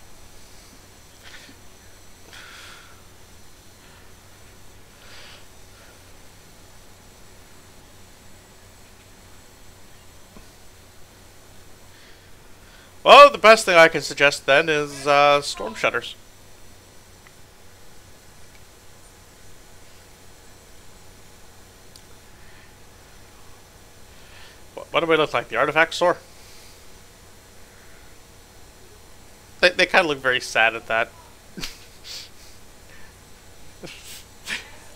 Well, the best thing I can suggest then is storm shutters. do we look like? The artifact store? They kind of look very sad at that.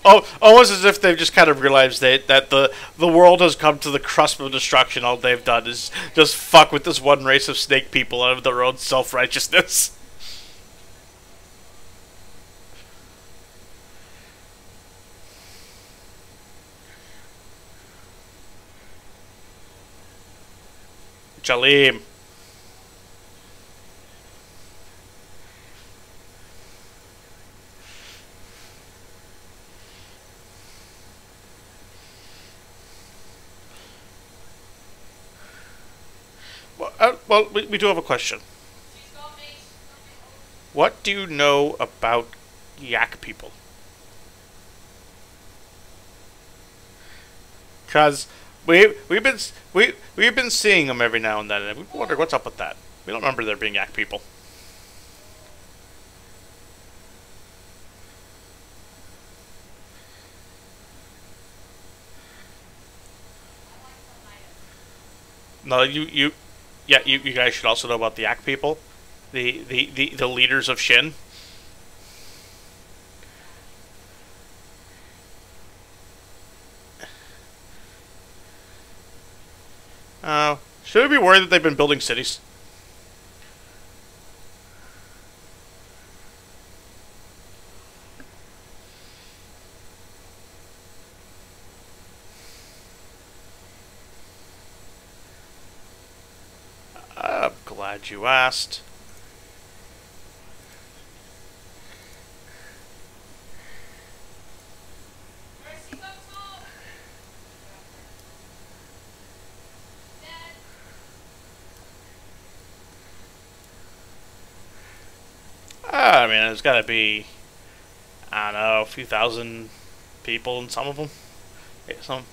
Oh, almost as if they've just kind of realized that the world has come to the cusp of destruction. All they've done is just fuck with this one race of snake people out of their own self-righteousness. Jalim. Well, we do have a question. What do you know about yak people? Because we've been seeing them every now and then, and we wonder what's up with that. We don't remember there being yak people. No, you guys should also know about the yak people, the leaders of Shin. Should we be worried that they've been building cities? I'm glad you asked. I mean, there's got to be, I don't know, a few thousand people in some of them. Some,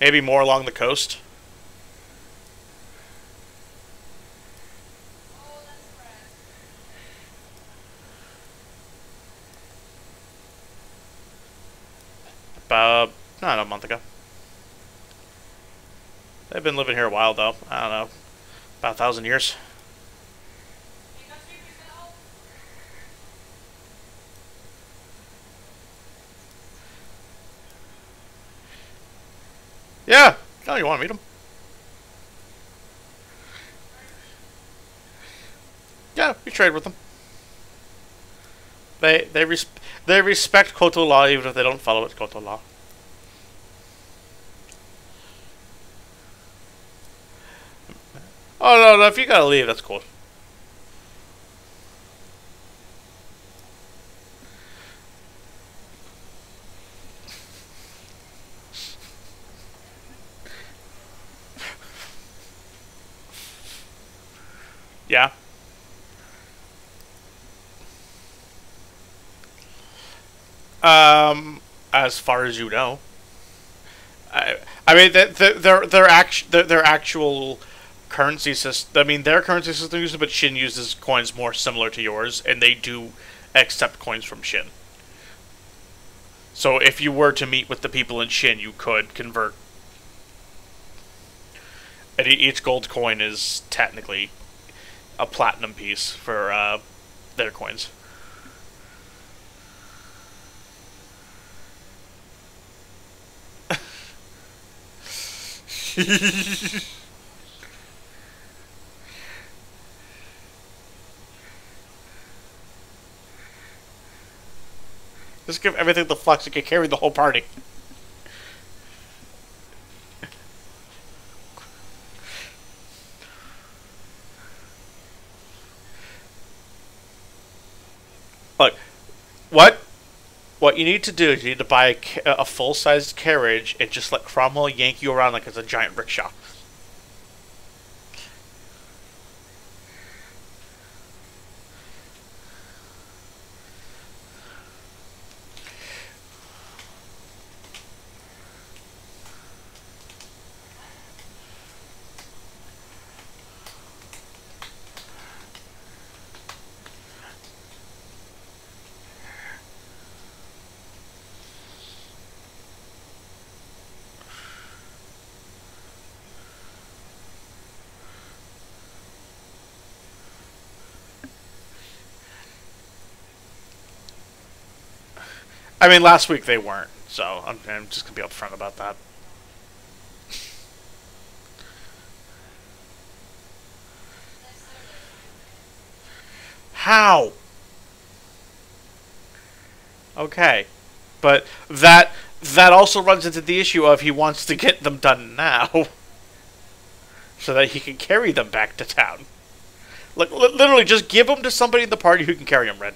maybe more along the coast. About, not a month ago. They've been living here a while, though. I don't know, about 1,000 years. Yeah. Oh, you want to meet them? Yeah, we trade with them. They respect Koto law even if they don't follow its Koto law. Oh no, if you gotta leave, that's cool. Yeah. As far as you know, I mean, their actual currency system. I mean, their currency system uses, but Shin uses coins more similar to yours, and they do accept coins from Shin. So if you were to meet with the people in Shin, you could convert. And each gold coin is technically a platinum piece for their coins. Just give everything the flux. You can carry the whole party. Look, what you need to do is you need to buy a full-sized carriage and just let Cromwell yank you around like it's a giant rickshaw. I mean, last week they weren't, so I'm just gonna be upfront about that. How? Okay, but that also runs into the issue of he wants to get them done now, so that he can carry them back to town. Like literally, just give them to somebody in the party who can carry them. Red.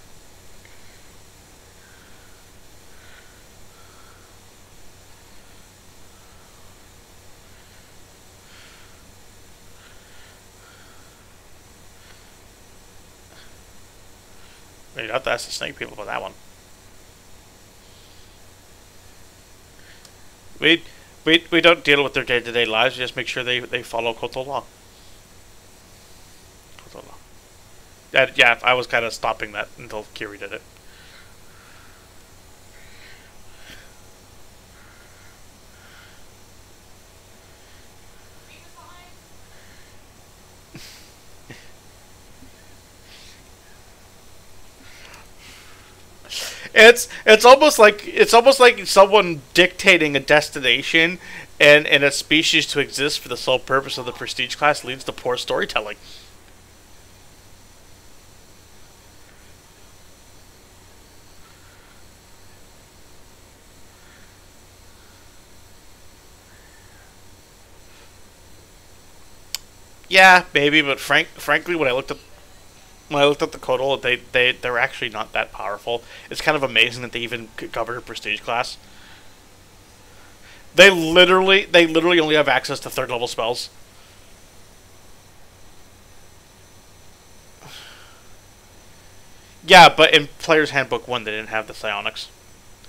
You have to ask the snake people about that one. We don't deal with their day-to-day lives. We just make sure they follow Koto law. Koto law. Yeah, I was kind of stopping that until Kiri did it. It's almost like someone dictating a destination and a species to exist for the sole purpose of the prestige class leads to poor storytelling. Yeah, maybe, but frankly, when I looked at the Kodal, they're actually not that powerful. It's kind of amazing that they even covered a prestige class. They literally only have access to third level spells. Yeah, but in Player's Handbook 1, they didn't have the psionics.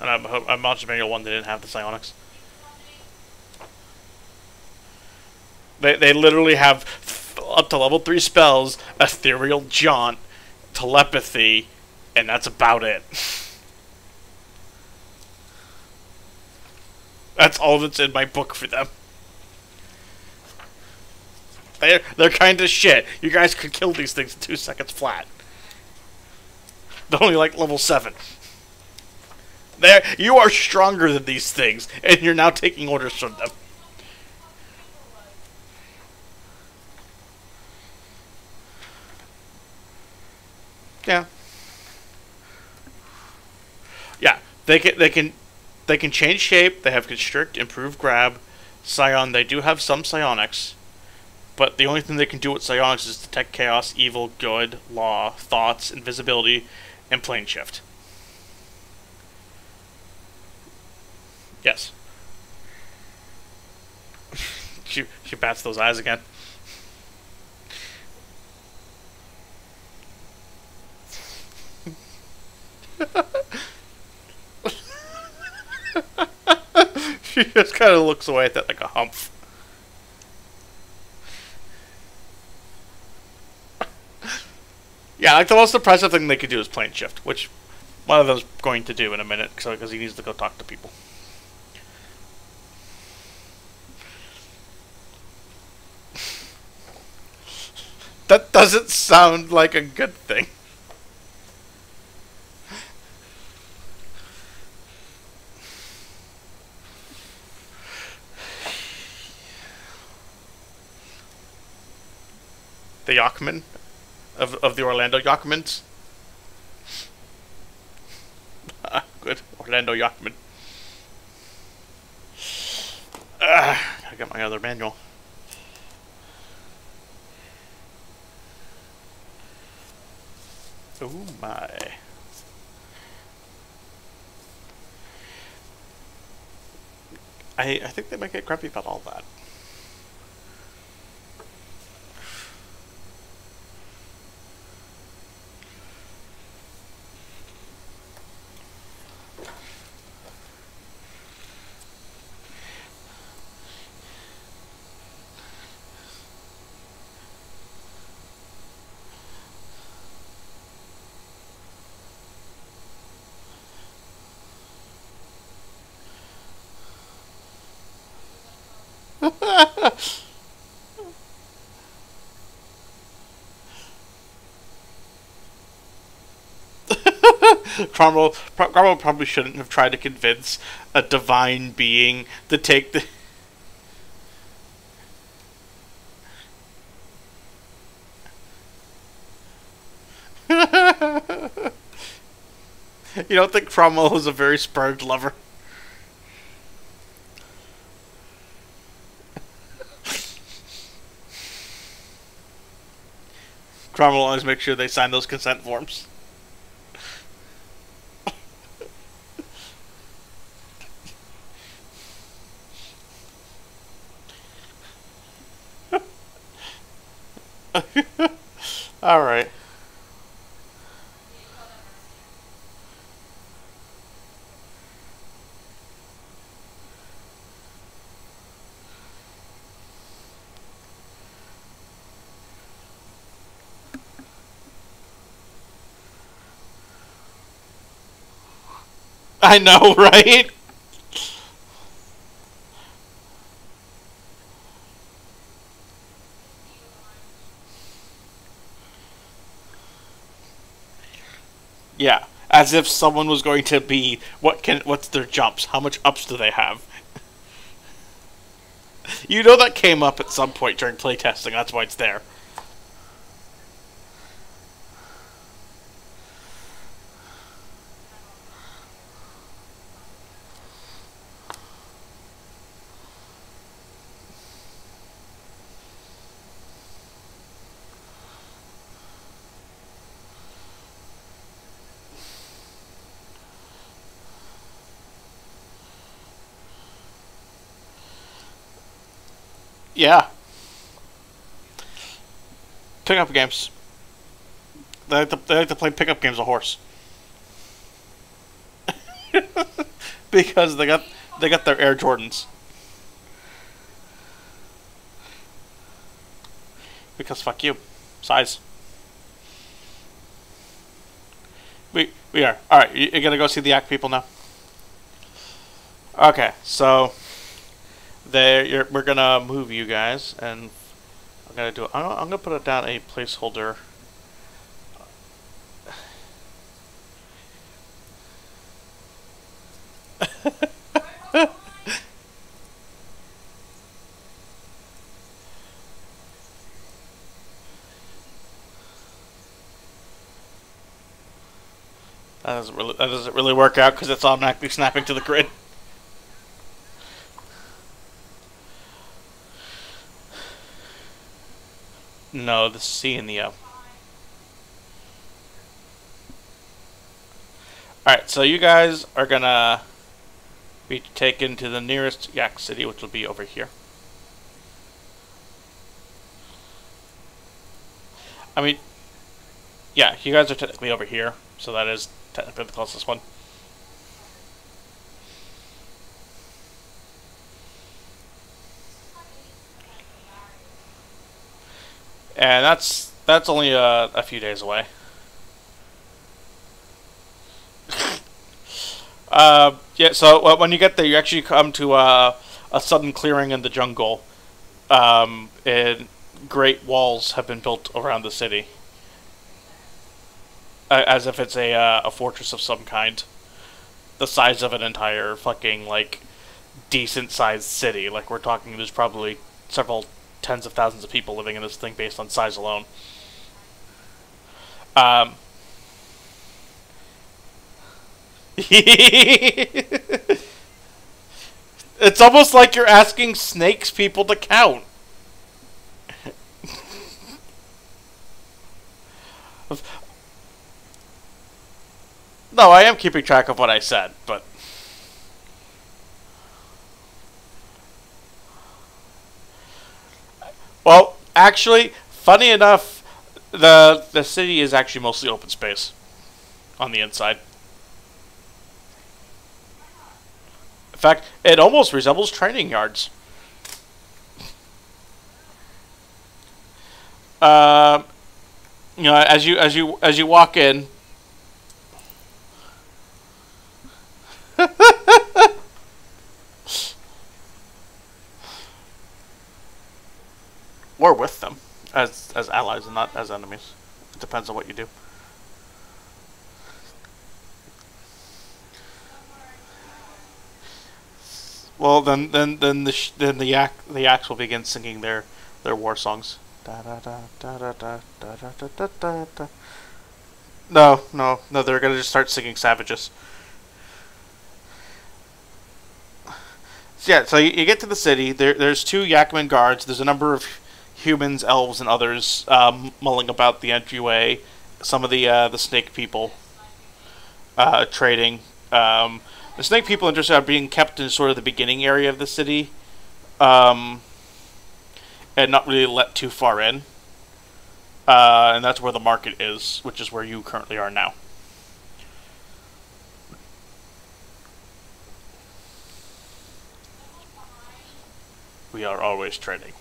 And on Monster Manual 1, they didn't have the psionics. They literally have up to level 3 spells, Ethereal Jaunt, Telepathy, and that's about it. That's all that's in my book for them. They're kind of shit. You guys could kill these things in 2 seconds flat. They're only like level 7. You are stronger than these things, and you're now taking orders from them. Yeah. Yeah. They can change shape. They have constrict, improve, grab, scion. They do have some psionics, but the only thing they can do with psionics is detect chaos, evil, good, law, thoughts, invisibility, and plane shift. Yes. She bats those eyes again. She just kind of looks away at that like a humph. Yeah, like the most impressive thing they could do is plane shift, which one of them's going to do in a minute, because he needs to go talk to people. That doesn't sound like a good thing. The Yachman of the Orlando Yachmans. Good, Orlando Yachman. I got my other manual. Oh my. I think they might get grumpy about all that. Cromwell probably shouldn't have tried to convince a divine being to take the. You don't think Cromwell is a very spurned lover? Cromwell always makes sure they sign those consent forms. Alright. I know, right? Yeah, as if someone was going to be what's their jumps? How much ups do they have? You know that came up at some point during playtesting. That's why it's there. Yeah. Pickup games. They like to play pickup games of horse. Because they got their Air Jordans. Because fuck you. Size. We are. Alright, you're gonna go see the Act people now? Okay, so we're gonna move you guys, and I'm gonna put it down a placeholder. That doesn't really work out because it's automatically snapping to the grid. No, the C and the O. Alright, so you guys are gonna be taken to the nearest Yak City, which will be over here. I mean, yeah, you guys are technically over here, so that is technically the closest one. And that's only a few days away. Yeah, so when you get there, you actually come to a sudden clearing in the jungle, and great walls have been built around the city, as if it's a fortress of some kind, the size of an entire fucking like decent-sized city. Like we're talking, there's probably several tens of thousands of people living in this thing based on size alone. It's almost like you're asking snakes people to count. No, I am keeping track of what I said, but... Well, actually, funny enough, the city is actually mostly open space on the inside. In fact, it almost resembles training yards. You know, as you walk in, or with them as allies and not as enemies. It depends on what you do. Well, then the yaks will begin singing their war songs. Da da da da da da da da da da da. No, no, no. They're gonna just start singing savages. So yeah, so you get to the city. There's two Yakman guards. There's a number of humans, elves, and others mulling about the entryway. Some of the snake people trading. The snake people interested are being kept in sort of the beginning area of the city, and not really let too far in. And that's where the market is, which is where you currently are now. We are always trading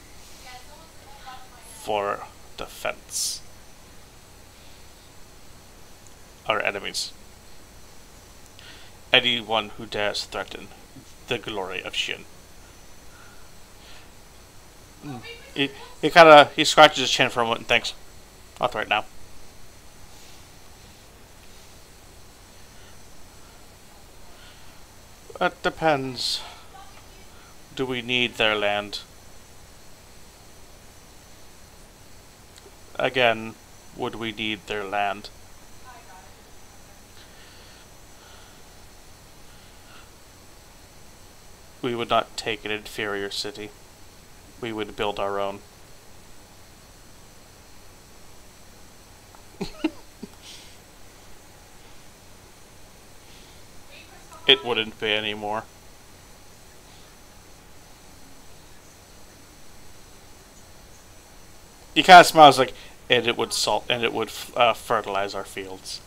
for defense. Our enemies. Anyone who dares threaten the glory of Shin. He scratches his chin for a moment and thinks, not right now. It depends. Do we need their land? Again, would we need their land? We would not take an inferior city. We would build our own. It wouldn't be anymore. He kind of smiles like, and it would fertilize our fields.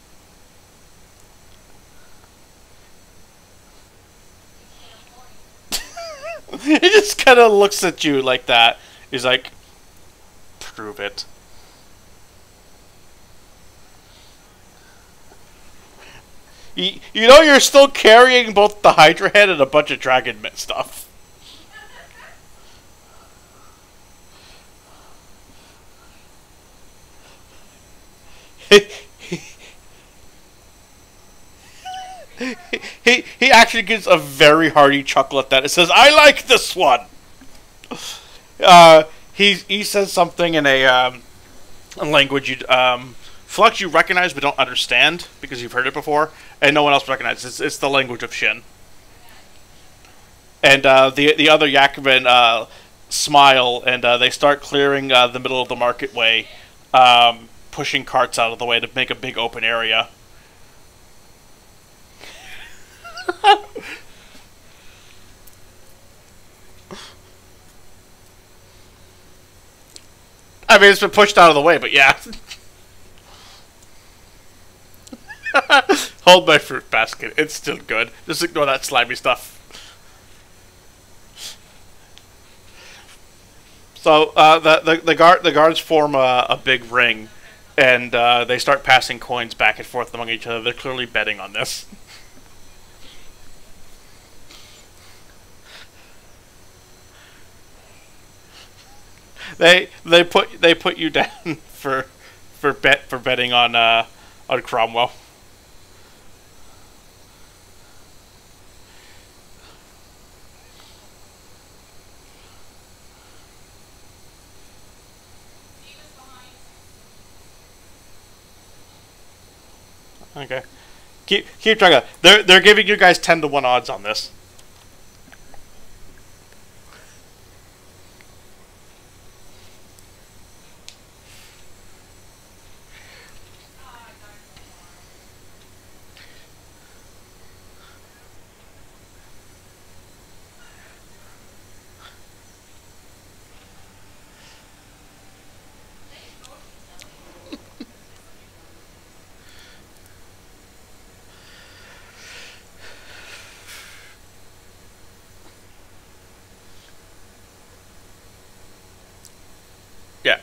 He just kind of looks at you like that. He's like, prove it. You know you're still carrying both the Hydra head and a bunch of Dragon Mint stuff. He actually gives a very hearty chuckle at that. It says, "I like this one." He says something in a language Flux you recognize but don't understand because you've heard it before, and no one else recognizes. It's the language of Shin. And the other Yakmen smile, and they start clearing the middle of the marketway, pushing carts out of the way to make a big open area. I mean, it's been pushed out of the way, but yeah. Hold my fruit basket. It's still good. Just ignore that slimy stuff. So the guards form a big ring, and they start passing coins back and forth among each other. They're clearly betting on this. They put you down for betting on Cromwell. Okay, keep track of that. They're giving you guys 10-to-1 odds on this. Yeah.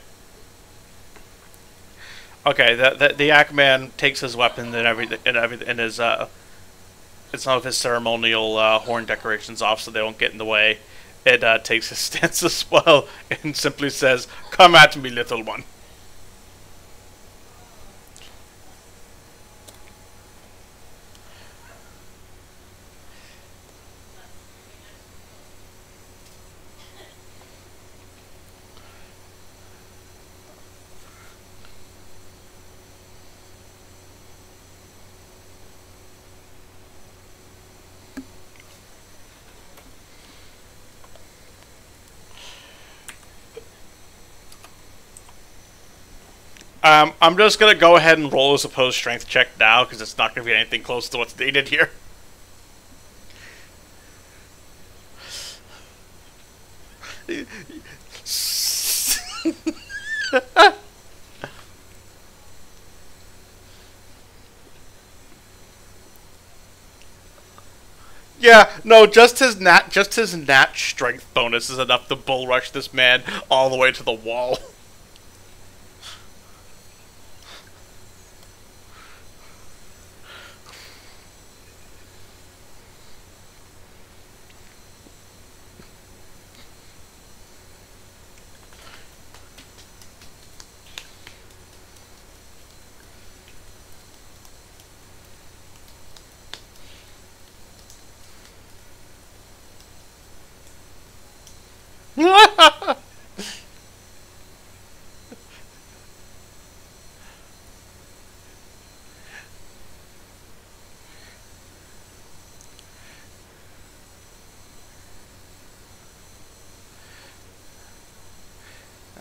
Okay. The Ackman takes his weapon and everything and his and some of his ceremonial horn decorations off so they won't get in the way. It takes his stance as well and simply says, "Come at me, little one." I'm just gonna go ahead and roll his opposed strength check now because it's not gonna be anything close to what's needed here. Yeah, no, just his nat strength bonus is enough to bull rush this man all the way to the wall.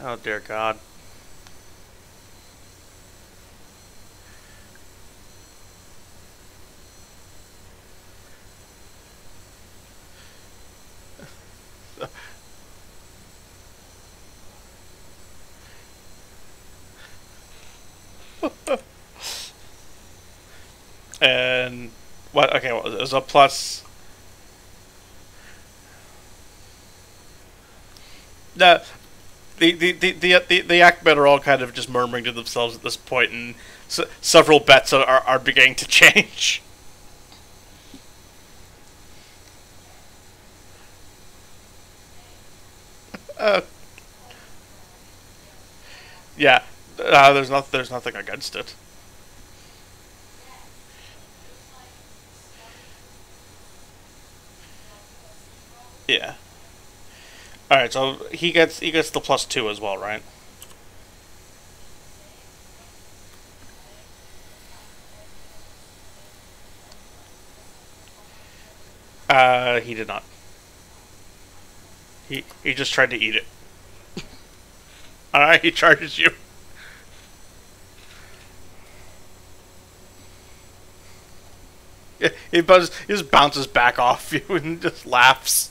Oh dear God. And what? Okay, well, there's a plus. The Acmen are all kind of just murmuring to themselves at this point, and several bets are beginning to change. Uh, yeah, there's nothing against it. Yeah. All right, so he gets the +2 as well, right? He did not. He just tried to eat it. All right, he charges you. Yeah, he just bounces back off you and just laughs.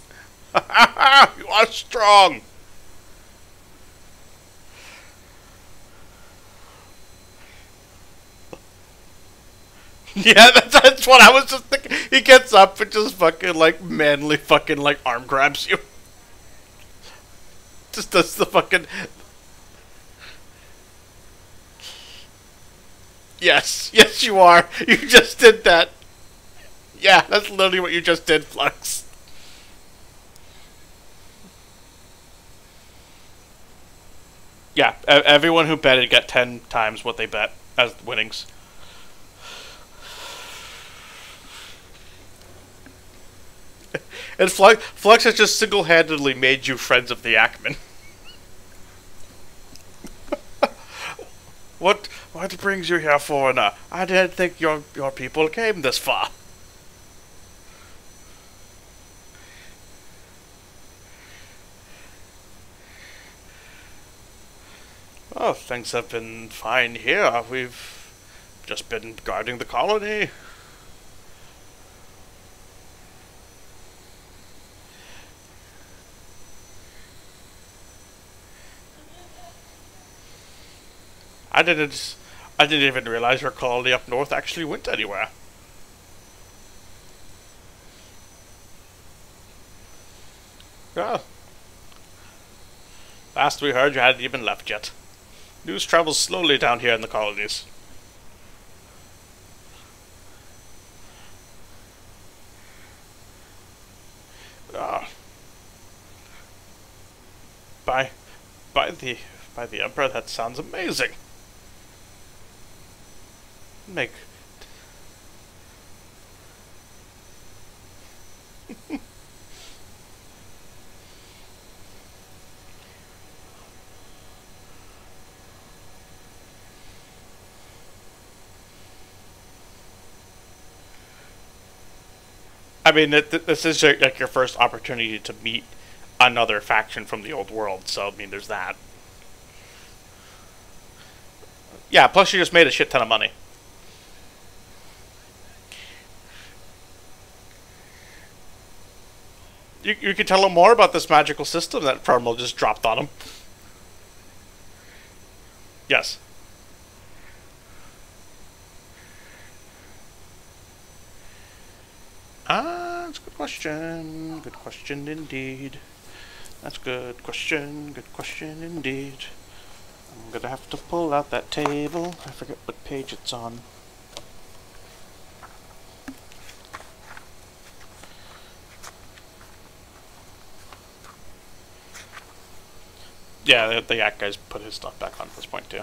You are strong. Yeah, that's what I was just thinking. He gets up and just fucking like manly fucking like arm grabs you. Just does the fucking. Yes, you are. You just did that. Yeah, that's literally what you just did, Flux. Yeah, everyone who betted got 10 times what they bet as winnings. And Flux has just single-handedly made you friends of the Acmen. What brings you here, foreigner? I didn't think your people came this far. Oh, things have been fine here. We've just been guarding the colony. I didn't even realize your colony up north actually went anywhere. Yeah. Last we heard, you hadn't even left yet. News travels slowly down here in the colonies. Ah. By the Emperor, that sounds amazing. Make. I mean, this is like your first opportunity to meet another faction from the old world, so I mean, there's that. Yeah, plus you just made a shit ton of money. You could tell him more about this magical system that Primal just dropped on him. Yes. That's a good question. Good question indeed. That's a good question. Good question indeed. I'm gonna have to pull out that table. I forget what page it's on. Yeah, the Yak guys put his stuff back on at this point too.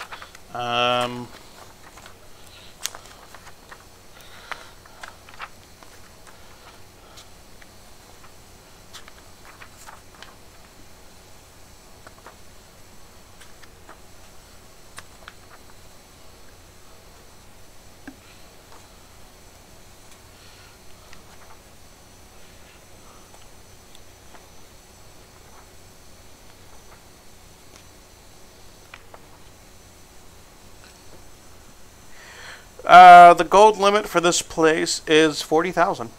The gold limit for this place is 40,000.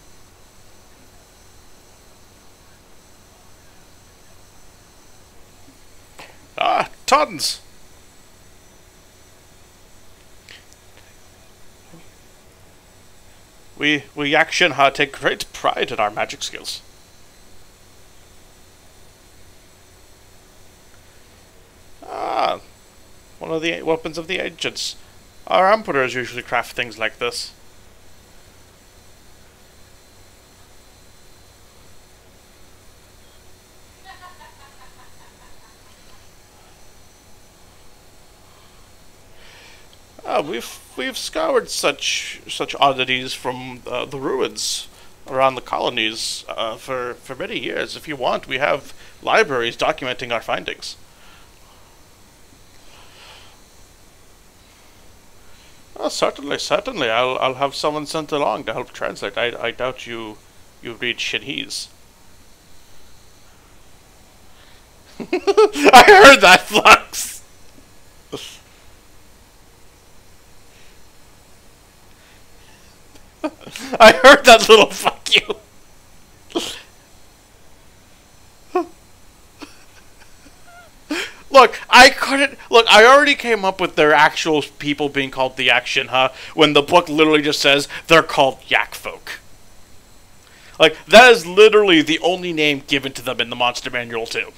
Ah, tons! We Yak Shinha take great pride in our magic skills. Ah, one of the weapons of the ancients. Our emperors usually craft things like this. We've scoured such oddities from the ruins around the colonies for many years. If you want, we have libraries documenting our findings. Oh, certainly. I'll have someone sent along to help translate. I doubt you read Chinese. I heard that, Flux. I heard that little fuck you. Look, I already came up with their actual people being called the Yak Shinha when the book literally just says they're called Yak folk. Like, that is literally the only name given to them in the Monster Manual, too.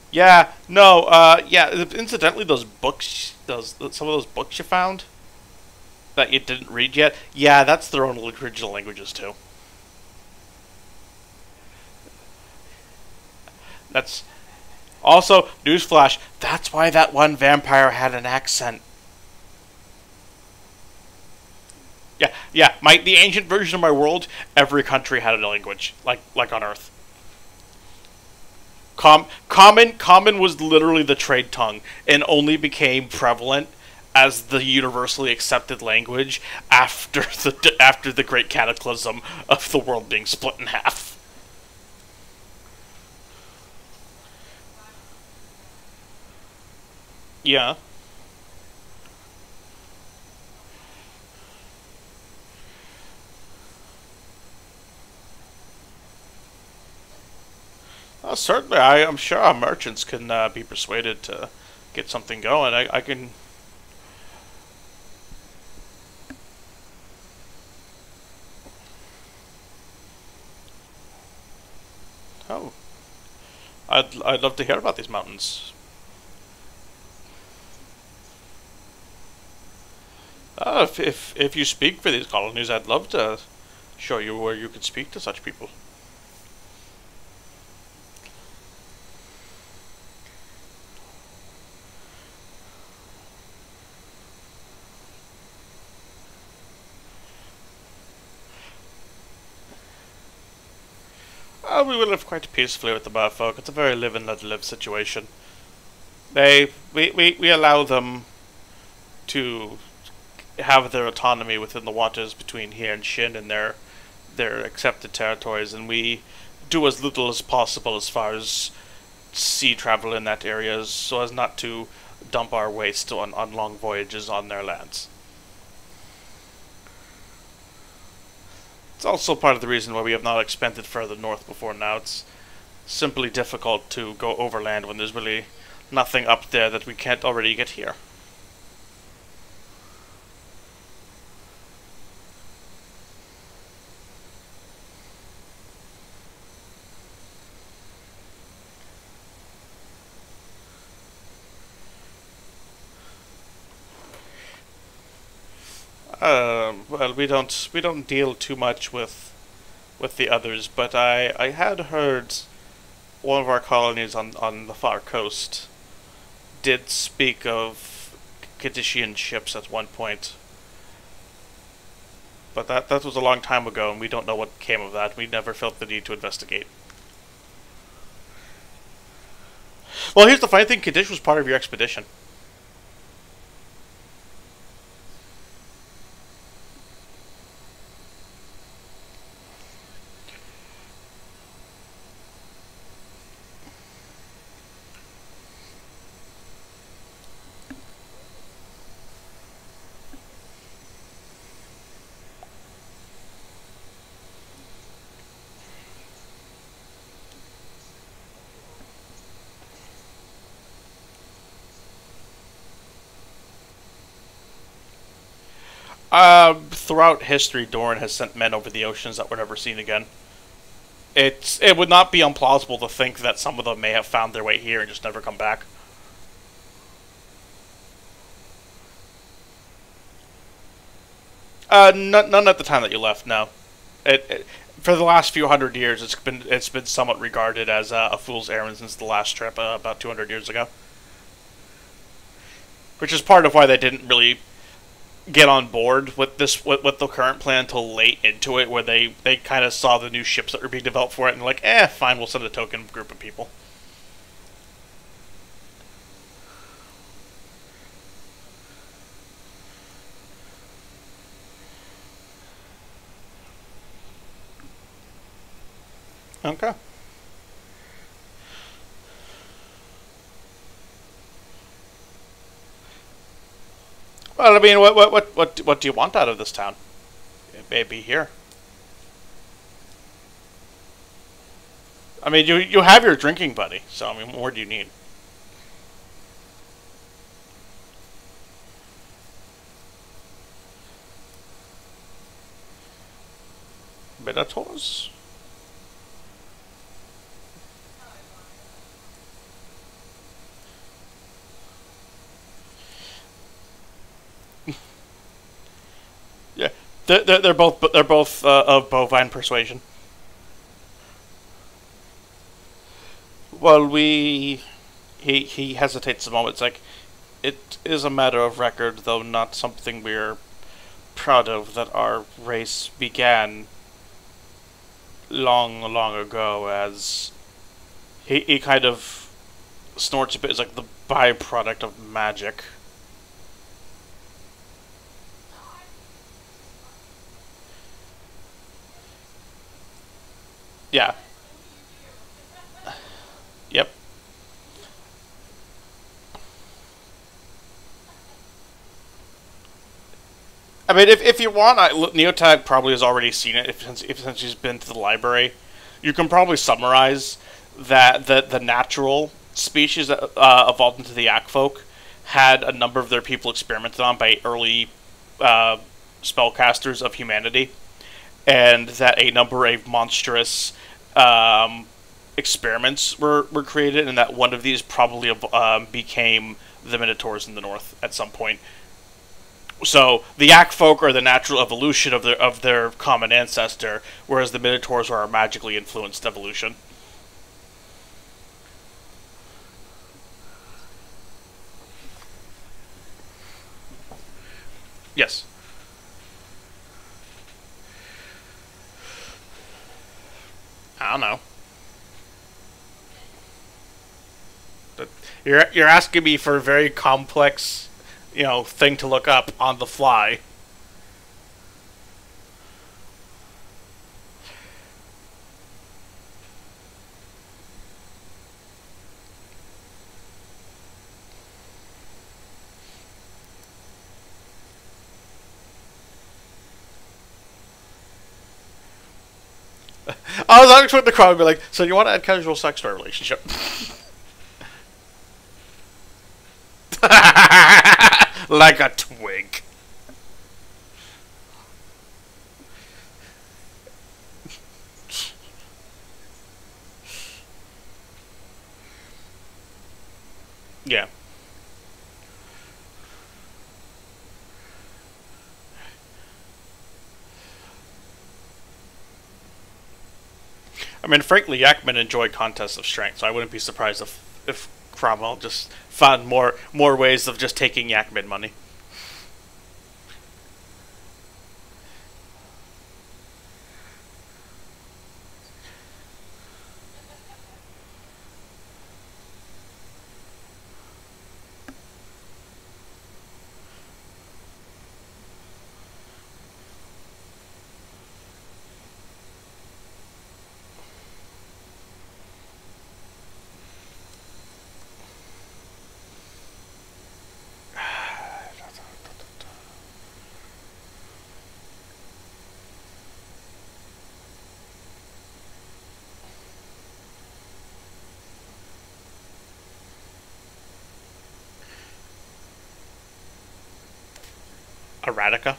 Yeah, no, yeah, incidentally, those books, some of those books you found that you didn't read yet, yeah, that's their own original languages, too. That's also, newsflash, that's why that one vampire had an accent. Yeah, the ancient version of my world, every country had a language, like on Earth. Common was literally the trade tongue, and only became prevalent as the universally accepted language after the great cataclysm of the world being split in half. Yeah. Certainly, I'm sure our merchants can be persuaded to get something going. I can. Oh, I'd love to hear about these mountains. If you speak for these colonies, I'd love to show you where you could speak to such people. We will live quite peacefully with the merfolk. It's a very live and let live situation. We allow them to have their autonomy within the waters between here and Shin and their accepted territories, and we do as little as possible as far as sea travel in that area, so as not to dump our waste on long voyages on their lands. It's also part of the reason why we have not expanded further north before now. It's simply difficult to go overland when there's really nothing up there that we can't already get here. Well, we don't deal too much with the others, but I had heard one of our colonies on the far coast did speak of Kadishian ships at one point. But that was a long time ago, and we don't know what came of that. We never felt the need to investigate. Well, here's the funny thing: Kadish was part of your expedition. Throughout history, Doran has sent men over the oceans that were never seen again. It would not be implausible to think that some of them may have found their way here and just never come back. None at the time that you left. No, for the last few hundred years, it's been somewhat regarded as a fool's errand since the last trip about 200 years ago, which is part of why they didn't really get on board with with the current plan until late into it, where they kind of saw the new ships that were being developed for it and like, fine, we'll send a token group of people. Okay. Well, I mean, what do you want out of this town? It may be here. I mean, you have your drinking buddy, so I mean, what more do you need? Minotaurs? Yeah, they're both of bovine persuasion. Well, he hesitates a moment. It's like, it is a matter of record, though not something we're proud of, that our race began long, long ago as he kind of snorts a bit. It's like the byproduct of magic. Yeah. Yep. I mean, if you want, Neotag probably has already seen it. Since she's been to the library, you can probably summarize that the natural species that evolved into the Yak folk had a number of their people experimented on by early spellcasters of humanity, and that a number of monstrous experiments were created, and that one of these probably became the Minotaurs in the north at some point. So the Yak folk are the natural evolution of their common ancestor, whereas the Minotaurs are a magically influenced evolution. Yes. I don't know. But you're asking me for a very complex, thing to look up on the fly. I was not expecting the crowd to be like, so you want to add casual sex to our relationship? Like a twig. Yeah. I mean, frankly, Yakman enjoyed contests of strength, so I wouldn't be surprised if Cromwell just found more ways of just taking Yakman money. Eradicate.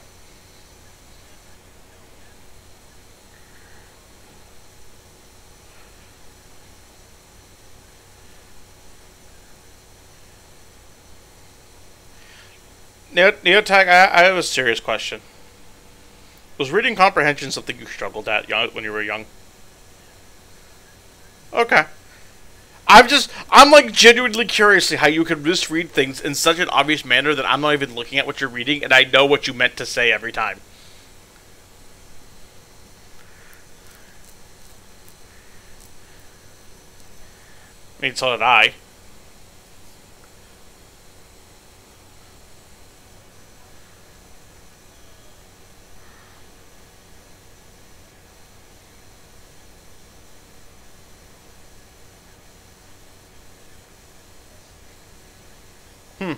Neotag, I have a serious question. Was reading comprehension something you struggled at when you were young? Okay. I'm like genuinely curious how you can misread things in such an obvious manner that I'm not even looking at what you're reading and I know what you meant to say every time. I mean, so did I. Hmm.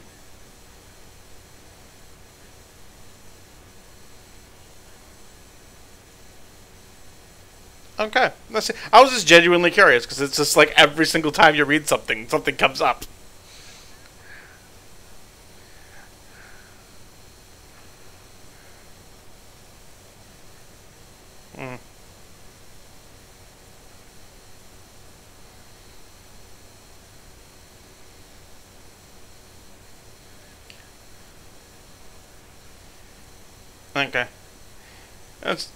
Okay. Let's see. I was just genuinely curious because it's just like every single time you read something, something comes up. Hmm. Okay. That's.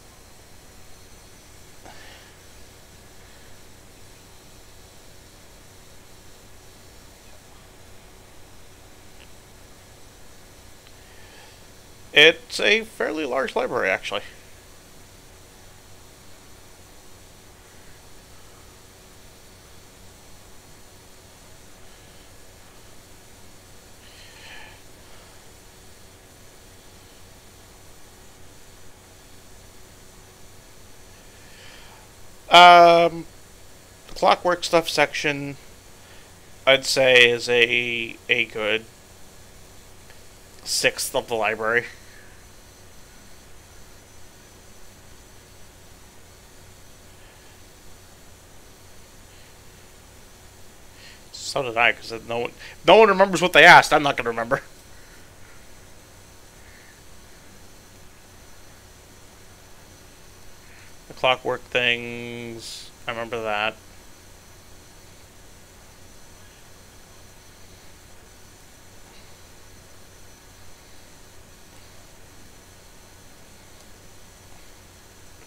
It's a fairly large library, actually. The clockwork stuff section, I'd say, is a good sixth of the library. So did I, because no one remembers what they asked. I'm not going to remember. The clockwork things, I remember that.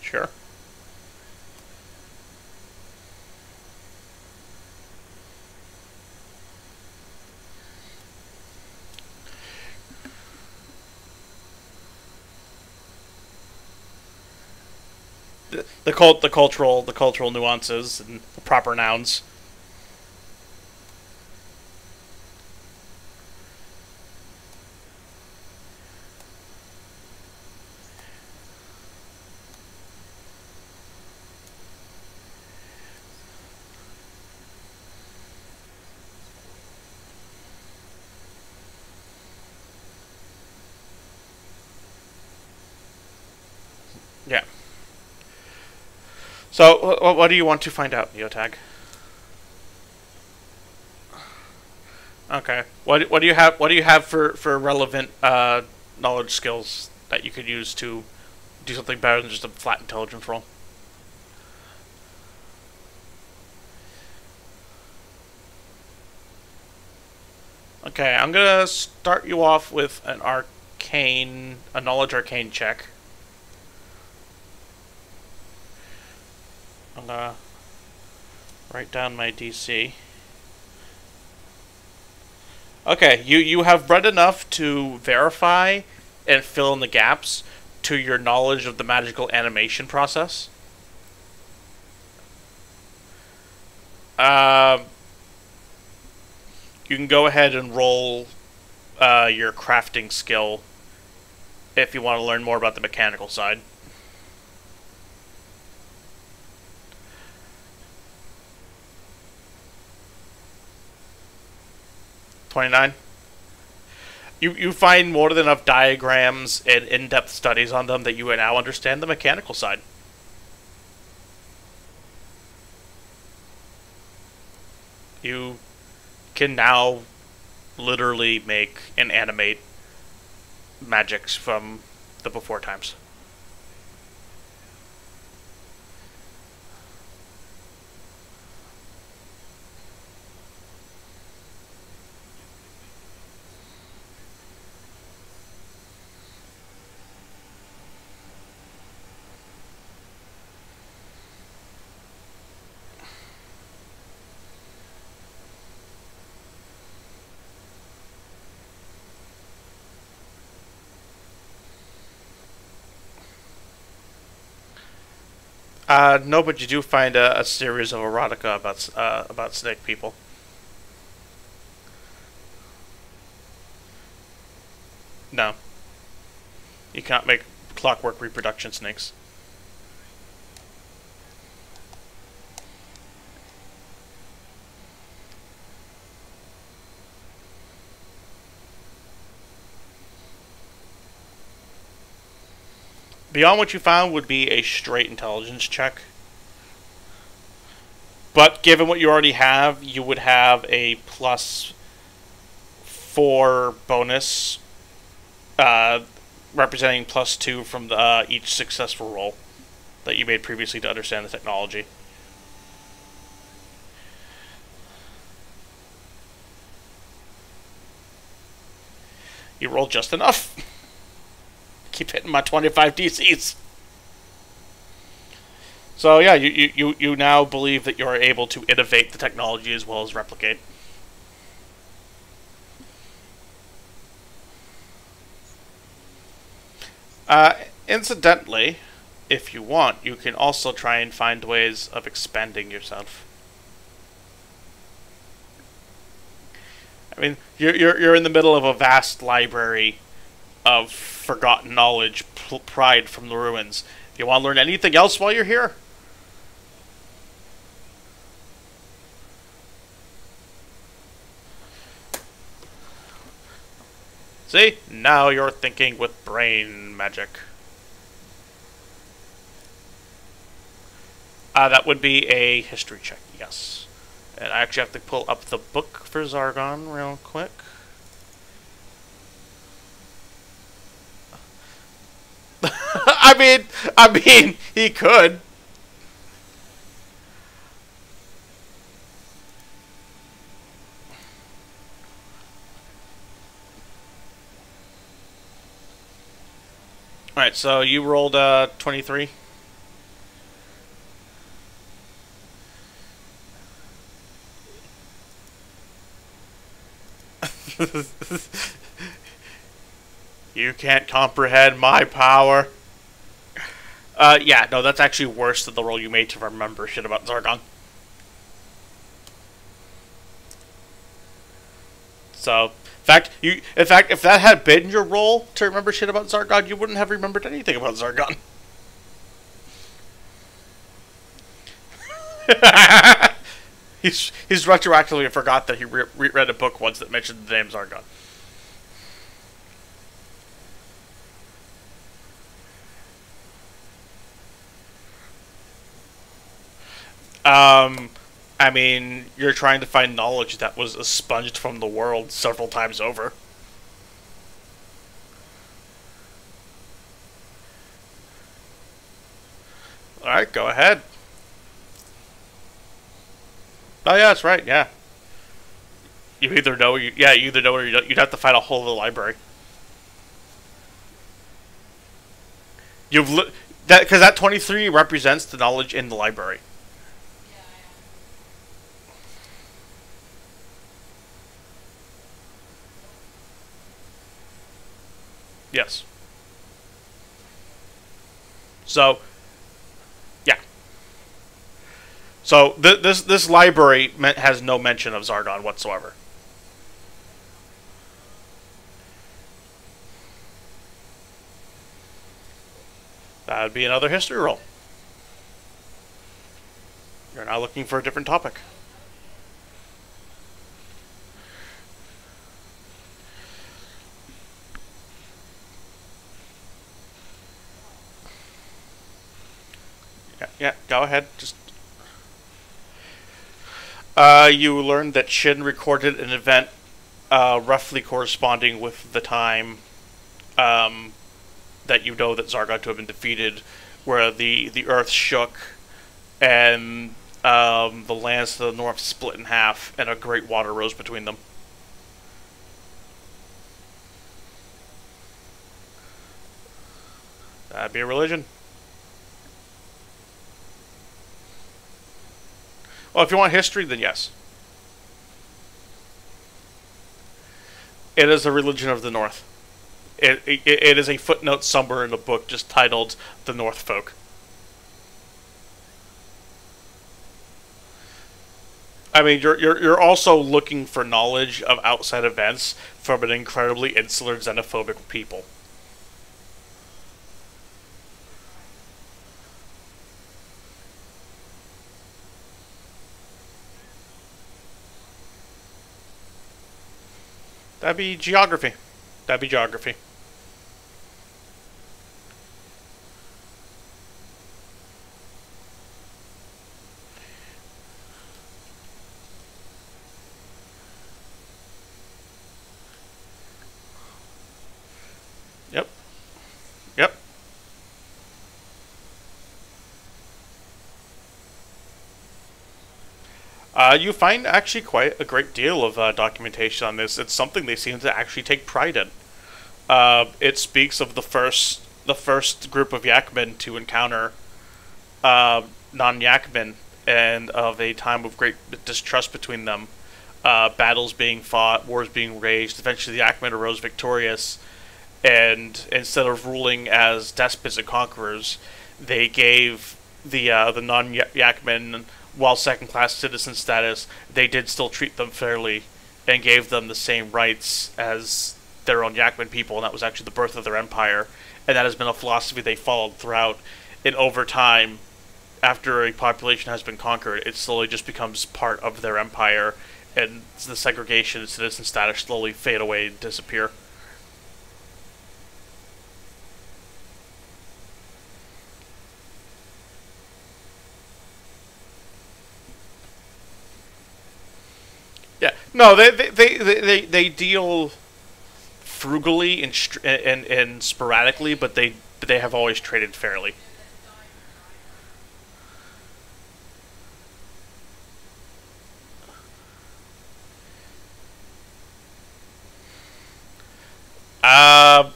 Sure. The cultural nuances and the proper nouns. Yeah. So, what do you want to find out, Neotag? Okay. What do you have? What do you have for relevant knowledge skills that you could use to do something better than just a flat intelligence roll? Okay, I'm gonna start you off with a knowledge arcane check. I'm gonna write down my DC. Okay, you have read enough to verify and fill in the gaps to your knowledge of the magical animation process. You can go ahead and roll your crafting skill if you want to learn more about the mechanical side. $29. You find more than enough diagrams and in-depth studies on them that you now understand the mechanical side. You can now literally make and animate magics from the before times. No, but you do find a series of erotica about snake people. No, you cannot make clockwork reproduction snakes. Beyond what you found would be a straight intelligence check. But given what you already have, you would have a +4 bonus, representing +2 from each successful roll that you made previously to understand the technology. You rolled just enough. Keep hitting my 25 DCs. So yeah, you now believe that you're able to innovate the technology as well as replicate. Incidentally, if you want, you can also try and find ways of expanding yourself. I mean, you're in the middle of a vast library of forgotten knowledge pried from the ruins. If you want to learn anything else while you're here, see? Now you're thinking with brain magic. That would be a history check, yes. And I actually have to pull up the book for Zargon real quick. I mean, he could. Alright, so you rolled 23. You can't comprehend my power. Yeah, no, that's actually worse than the roll you made to remember shit about Zargon. So, in fact, if that had been your role to remember shit about Zargon, you wouldn't have remembered anything about Zargon. he's retroactively forgot that he read a book once that mentioned the name Zargon. Um, I mean, you're trying to find knowledge that was expunged from the world several times over. All right, go ahead. Oh yeah, that's right. Yeah, you either know, you either know or you don't. You'd have to find a whole other library. You've that because that 23 represents the knowledge in the library. Yes. So yeah. So this library has no mention of Zargon whatsoever. That would be another history roll. You're now looking for a different topic. Yeah, go ahead. Just you learned that Shin recorded an event roughly corresponding with the time um, that you know that Zargon to have been defeated, where the Earth shook and the lands to the north split in half, and a great water rose between them. That'd be a religion. Well, if you want history, then yes. It is a religion of the North. It is a footnote somewhere in a book just titled "The North Folk." I mean, you're also looking for knowledge of outside events from an incredibly insular, xenophobic people. That'd be geography. That'd be geography. Yep. Yep. You find actually quite a great deal of documentation on this. It's something they seem to actually take pride in. It speaks of the first group of Yakmen to encounter non-Yakmen, and of a time of great distrust between them. Battles being fought, wars being waged. Eventually, the Yakmen arose victorious, and instead of ruling as despots and conquerors, they gave the non-Yakmen, while second-class citizen status, they did still treat them fairly and gave them the same rights as their own Yakmen people, and that was actually the birth of their empire. And that has been a philosophy they followed throughout. And over time, after a population has been conquered, it slowly just becomes part of their empire, and the segregation and citizen status slowly fade away and disappear. Yeah, no, they deal frugally and sporadically, but they have always traded fairly. Uh,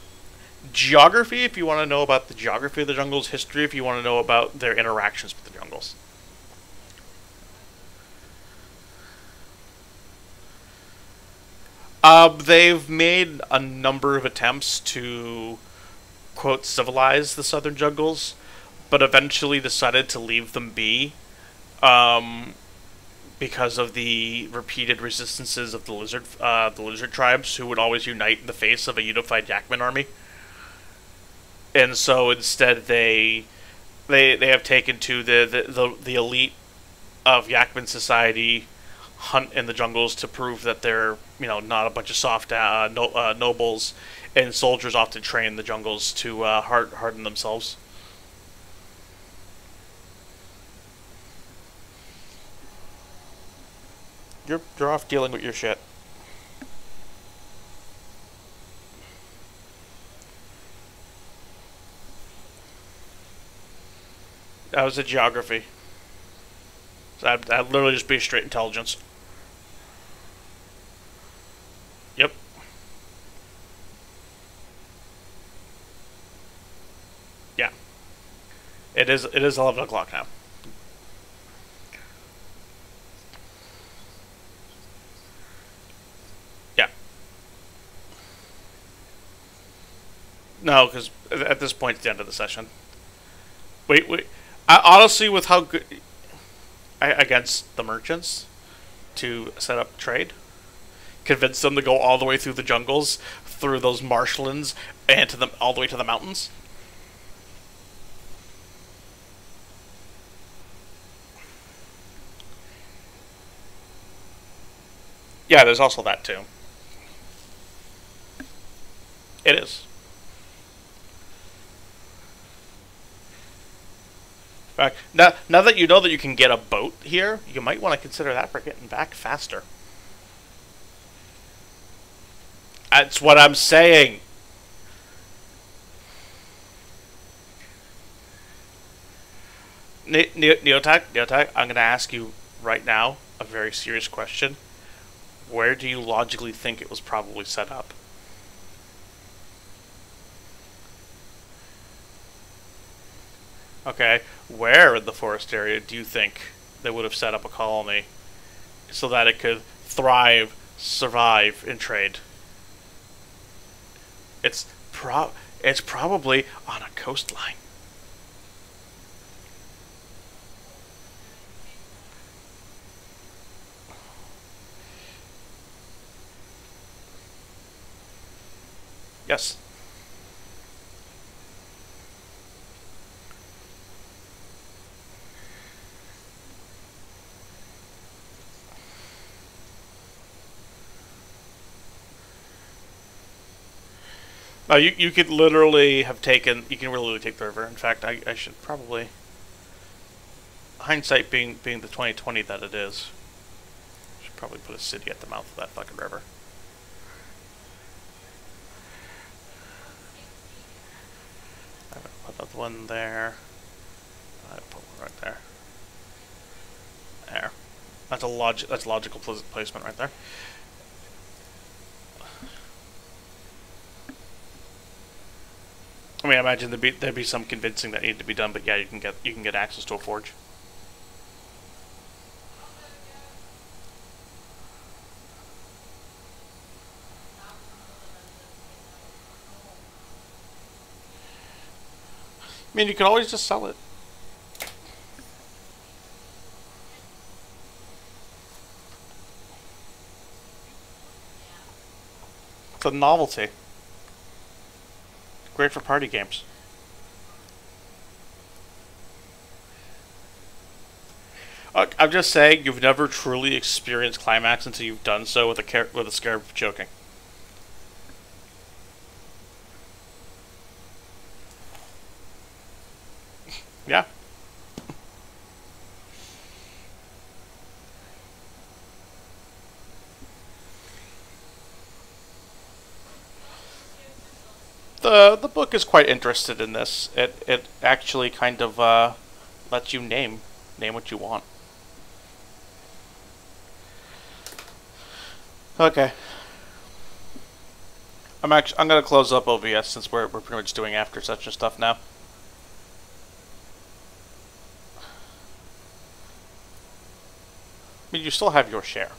Geography, if you want to know about the geography of the jungles. History, if you want to know about their interactions with the jungles. They've made a number of attempts to, quote, civilize the southern jungles, but eventually decided to leave them be, um, because of the repeated resistances of the lizard tribes, who would always unite in the face of a unified Yakman army. And so instead, they have taken to the elite of Yakman society, hunt in the jungles to prove that they're not a bunch of soft nobles, and soldiers often train in the jungles to harden themselves. you're off dealing with your shit. That was a geography. So I'd literally just be straight intelligence. Yep. Yeah. It is 11 o'clock now. Yeah. No, because at this point it's the end of the session. Wait. Honestly, with how good against the merchants to set up trade, convince them to go all the way through the jungles, through those marshlands, and to them all the way to the mountains. Yeah, there's also that too. It is. In fact, now that you know that you can get a boat here, you might want to consider that for getting back faster. That's what I'm saying. Neotech, I'm going to ask you right now a very serious question. Where do you logically think it was probably set up? Okay, where in the forest area do you think they would have set up a colony so that it could thrive, survive, and trade? It's probably on a coastline. Yes. You could literally have taken. You can literally take the river. In fact, I should probably. Hindsight being the 2020 that it is, I should probably put a city at the mouth of that fucking river. I put that one there. I put one right there. There. That's logical placement right there. I mean, I imagine there'd be some convincing that needed to be done, but yeah, you can get access to a forge. I mean, you can always just sell it. It's a novelty. Great for party games. I'm just saying, you've never truly experienced climax until you've done so with a scarab choking. Yeah. The book is quite interested in this. It actually kind of lets you name what you want. Okay. I'm gonna close up OBS since we're pretty much doing after session stuff now. I mean, you still have your share.